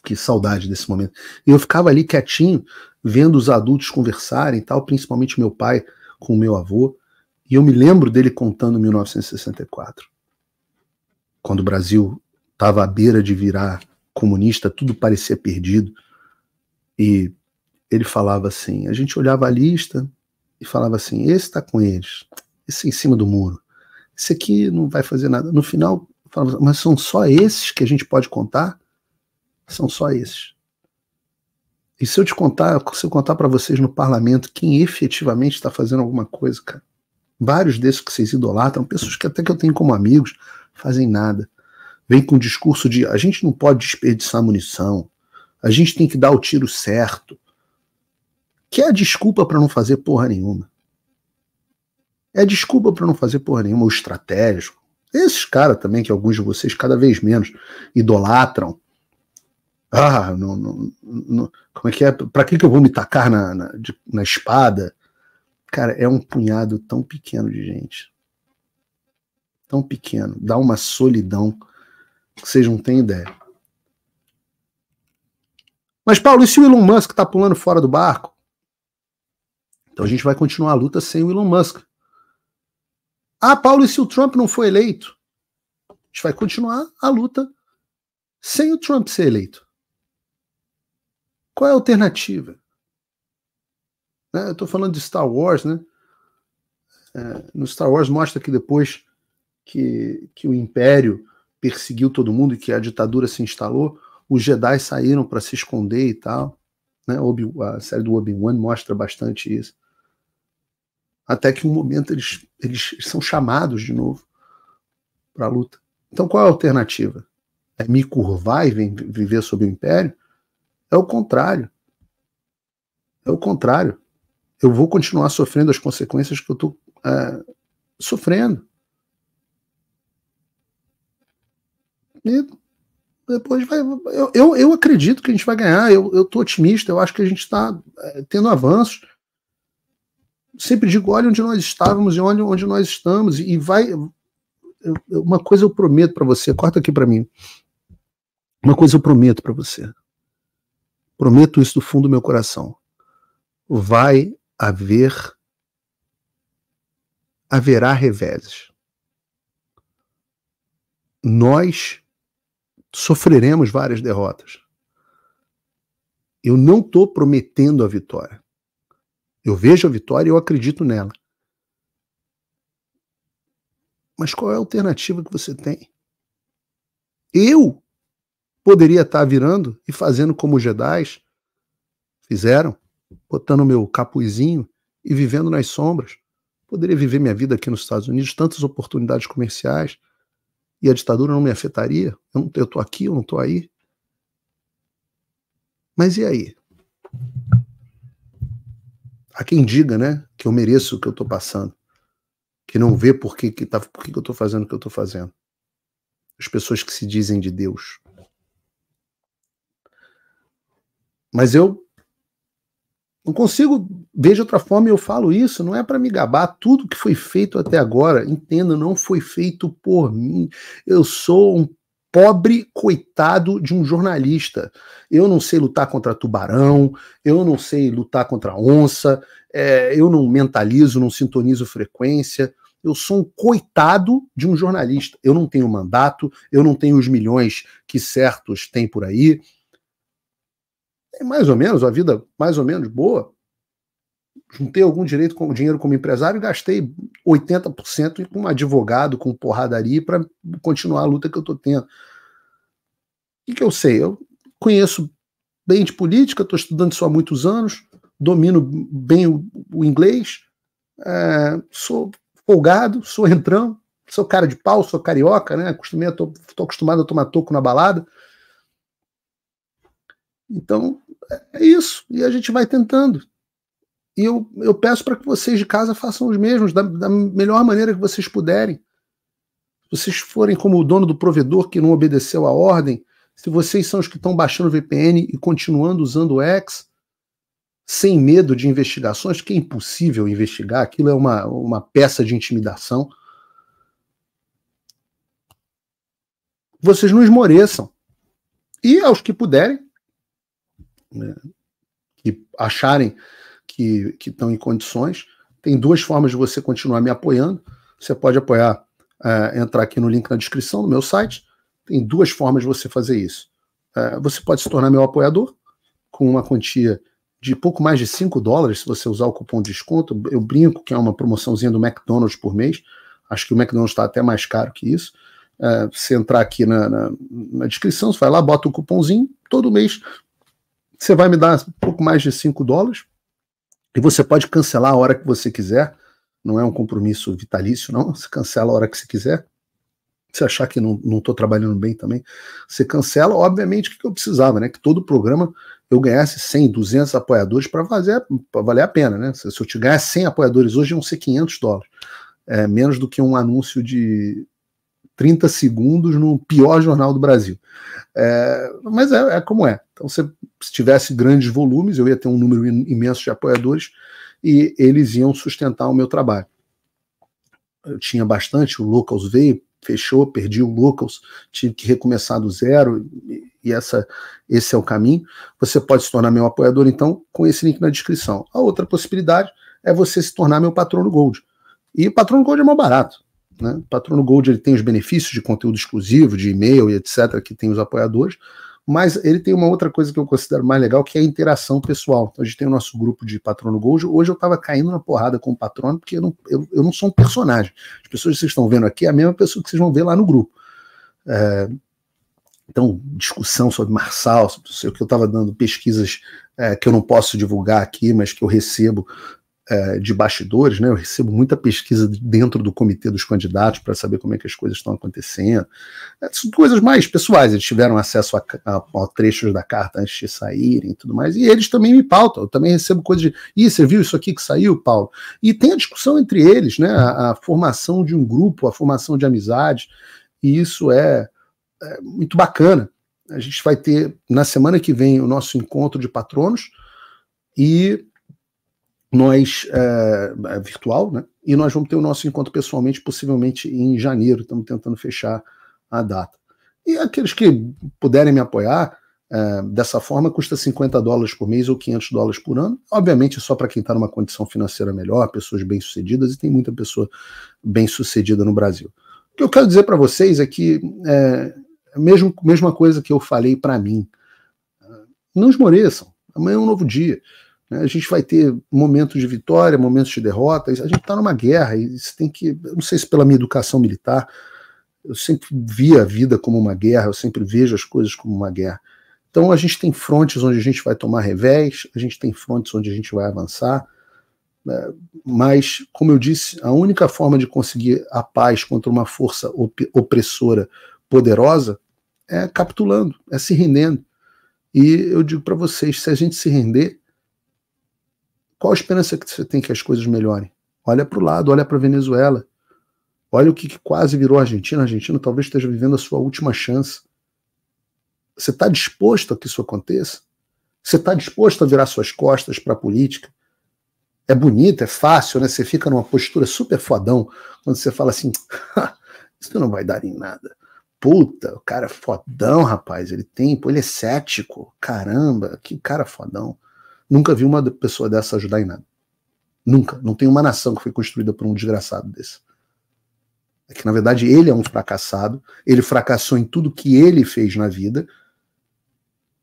Que saudade desse momento. E eu ficava ali quietinho, vendo os adultos conversarem e tal, principalmente meu pai com o meu avô. E eu me lembro dele contando 1964. Quando o Brasil estava à beira de virar comunista, tudo parecia perdido. E ele falava assim, a gente olhava a lista e falava assim, esse está com eles, esse em cima do muro, esse aqui não vai fazer nada. No final, falava, mas são só esses que a gente pode contar? São só esses. E se eu contar para vocês no parlamento quem efetivamente está fazendo alguma coisa, cara, vários desses que vocês idolatram, pessoas que até que eu tenho como amigos, fazem nada. Vem com o discurso de a gente não pode desperdiçar munição, a gente tem que dar o tiro certo, que é a desculpa para não fazer porra nenhuma. É a desculpa para não fazer porra nenhuma, o estratégico. Esses caras também, que alguns de vocês cada vez menos idolatram. Como é que é? Pra que eu vou me tacar na espada? Cara, é um punhado tão pequeno de gente. Tão pequeno. Dá uma solidão que vocês não têm ideia. Mas, Paulo, e se o Elon Musk tá pulando fora do barco? Então a gente vai continuar a luta sem o Elon Musk. Paulo, e se o Trump não for eleito? A gente vai continuar a luta sem o Trump ser eleito. Qual é a alternativa? Eu estou falando de Star Wars, né? No Star Wars mostra que depois que o Império perseguiu todo mundo e que a ditadura se instalou, os Jedi saíram para se esconder e tal. Né? A série do Obi-Wan mostra bastante isso. Até que um momento eles são chamados de novo para a luta. Então qual é a alternativa? É me curvar e viver sob o Império? É o contrário. É o contrário. Eu vou continuar sofrendo as consequências que eu estou sofrendo. E depois eu acredito que a gente vai ganhar. Eu estou otimista. Eu acho que a gente está tendo avanços. Sempre digo, olha onde nós estávamos e olha onde nós estamos. E vai... Uma coisa eu prometo para você. Corta aqui para mim. Uma coisa eu prometo para você. Prometo isso do fundo do meu coração. Haverá reveses. Nós sofreremos várias derrotas. Eu não estou prometendo a vitória. Eu vejo a vitória e eu acredito nela. Mas qual é a alternativa que você tem? Eu poderia estar virando e fazendo como os Jedi fizeram, botando meu capuzinho e vivendo nas sombras. Poderia viver minha vida aqui nos Estados Unidos, tantas oportunidades comerciais, e a ditadura não me afetaria. Eu estou aqui, eu não estou aí. Mas e aí? Há quem diga, né, que eu mereço o que eu estou passando, que não vê por que eu estou fazendo o que eu estou fazendo. As pessoas que se dizem de Deus. Mas eu não consigo ver de outra forma, e eu falo isso, não é para me gabar. Tudo que foi feito até agora, entenda, não foi feito por mim. Eu sou um pobre coitado de um jornalista. Eu não sei lutar contra tubarão, eu não sei lutar contra onça, eu não mentalizo, não sintonizo frequência. Eu sou um coitado de um jornalista. Eu não tenho mandato, eu não tenho os milhões que certos têm por aí. É mais ou menos, a vida mais ou menos boa. Juntei algum dinheiro como empresário e gastei 80% com um advogado, com porradaria, para continuar a luta que eu estou tendo. O que eu sei? Eu conheço bem de política, estou estudando isso há muitos anos, domino bem o inglês, sou folgado, sou entrão, sou cara de pau, sou carioca, né? Estou acostumado a tomar toco na balada. Então, é isso. E a gente vai tentando. E eu peço para que vocês de casa façam os mesmos, da melhor maneira que vocês puderem. Se vocês forem como o dono do provedor que não obedeceu a ordem, se vocês são os que estão baixando o VPN e continuando usando o X, sem medo de investigações, que é impossível investigar, aquilo é uma peça de intimidação, vocês não esmoreçam. E aos que puderem, né, que acharem que estão em condições, tem duas formas de você continuar me apoiando. Você pode apoiar, entrar aqui no link na descrição do meu site. Tem duas formas de você fazer isso. Você pode se tornar meu apoiador com uma quantia de pouco mais de $5, se você usar o cupom de desconto. Eu brinco que é uma promoçãozinha do McDonald's por mês. Acho que o McDonald's está até mais caro que isso. Se entrar aqui na descrição, você vai lá, bota o cupomzinho, todo mês você vai me dar um pouco mais de $5 e você pode cancelar a hora que você quiser. Não é um compromisso vitalício, não. Você cancela a hora que você quiser. Se achar que não estou trabalhando bem também, você cancela. Obviamente, o que eu precisava, né? Que todo programa eu ganhasse 100, 200 apoiadores para valer a pena, né? Se eu te ganhasse 100 apoiadores hoje, iam ser $500. Menos do que um anúncio de 30 segundos no pior jornal do Brasil. Mas é como é. Então, se tivesse grandes volumes, eu ia ter um número imenso de apoiadores e eles iam sustentar o meu trabalho. Eu tinha bastante, o Locals veio, fechou, perdi o Locals, tive que recomeçar do zero, e esse é o caminho. Você pode se tornar meu apoiador, então, com esse link na descrição. A outra possibilidade é você se tornar meu patrono Gold. E o patrono Gold é mais barato. Né? O patrono Gold ele tem os benefícios de conteúdo exclusivo, de e-mail e etc., que tem os apoiadores, Mas ele tem uma outra coisa que eu considero mais legal, que é a interação pessoal. Então, a gente tem o nosso grupo de Patrono Gold. Hoje eu estava caindo na porrada com o patrono, porque eu não sou um personagem. As pessoas que vocês estão vendo aqui é a mesma pessoa que vocês vão ver lá no grupo. Então, discussão sobre Marçal, sobre o que eu estava dando, pesquisas que eu não posso divulgar aqui, mas que eu recebo de bastidores, né? Eu recebo muita pesquisa dentro do comitê dos candidatos para saber como é que as coisas estão acontecendo. São coisas mais pessoais, eles tiveram acesso a trechos da carta antes de saírem e tudo mais, e eles também me pautam, eu também recebo coisas de, você viu isso aqui que saiu, Paulo? E tem a discussão entre eles, né? A formação de um grupo, a formação de amizades, e isso é muito bacana. A gente vai ter, na semana que vem, o nosso encontro de patronos, e nós, virtual, né? E nós vamos ter o nosso encontro pessoalmente, possivelmente em janeiro. Estamos tentando fechar a data. E aqueles que puderem me apoiar dessa forma, custa $50 por mês ou $500 por ano. Obviamente, só para quem está numa condição financeira melhor, pessoas bem-sucedidas, e tem muita pessoa bem-sucedida no Brasil. O que eu quero dizer para vocês é que, mesma coisa que eu falei para mim, não esmoreçam. Amanhã é um novo dia. A gente vai ter momentos de vitória, momentos de derrota. A gente está numa guerra e isso tem que... Eu não sei se pela minha educação militar, eu sempre vi a vida como uma guerra, eu sempre vejo as coisas como uma guerra. Então a gente tem frontes onde a gente vai tomar revés, a gente tem frontes onde a gente vai avançar, mas, como eu disse, a única forma de conseguir a paz contra uma força opressora poderosa é capitulando, é se rendendo. E eu digo para vocês, se a gente se render, qual a esperança que você tem que as coisas melhorem? Olha para o lado, olha para a Venezuela. Olha o que quase virou a Argentina. A Argentina talvez esteja vivendo a sua última chance. Você está disposto a que isso aconteça? Você está disposto a virar suas costas para a política? É bonito, é fácil, né? Você fica numa postura super fodão quando você fala assim, isso não vai dar em nada. Puta, o cara é fodão, rapaz. Ele é cético. Caramba, que cara fodão. Nunca vi uma pessoa dessa ajudar em nada. Nunca. Não tem uma nação que foi construída por um desgraçado desse. É que, na verdade, ele é um fracassado, ele fracassou em tudo que ele fez na vida,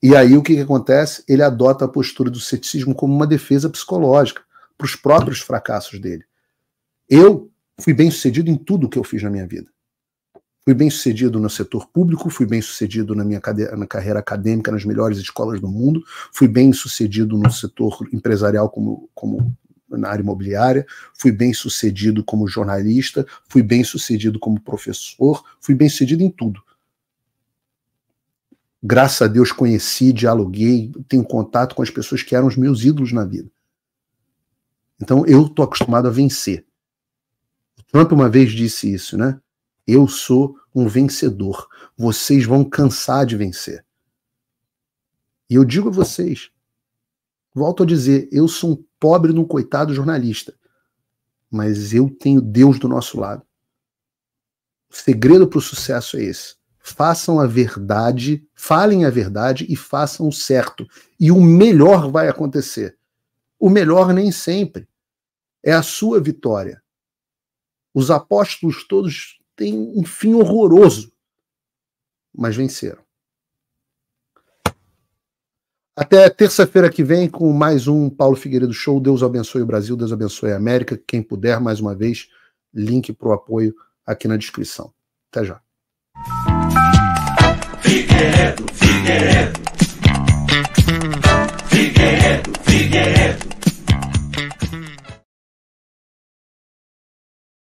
e aí o que acontece? Ele adota a postura do ceticismo como uma defesa psicológica para os próprios fracassos dele. Eu fui bem sucedido em tudo que eu fiz na minha vida. Fui bem sucedido no setor público, fui bem sucedido na carreira acadêmica nas melhores escolas do mundo, fui bem sucedido no setor empresarial como na área imobiliária, fui bem sucedido como jornalista, fui bem sucedido como professor, fui bem sucedido em tudo. Graças a Deus conheci, dialoguei, tenho contato com as pessoas que eram os meus ídolos na vida. Então eu estou acostumado a vencer. O Trump uma vez disse isso, né? Eu sou um vencedor. Vocês vão cansar de vencer. E eu digo a vocês, volto a dizer, eu sou um pobre no coitado jornalista, mas eu tenho Deus do nosso lado. O segredo para o sucesso é esse. Façam a verdade, falem a verdade e façam o certo. E o melhor vai acontecer. O melhor nem sempre. É a sua vitória. Os apóstolos todos têm um fim horroroso, mas venceram. Até terça-feira que vem com mais um Paulo Figueiredo Show. Deus abençoe o Brasil, Deus abençoe a América. Quem puder, mais uma vez, link para o apoio aqui na descrição. Até já. Figueiredo, Figueiredo.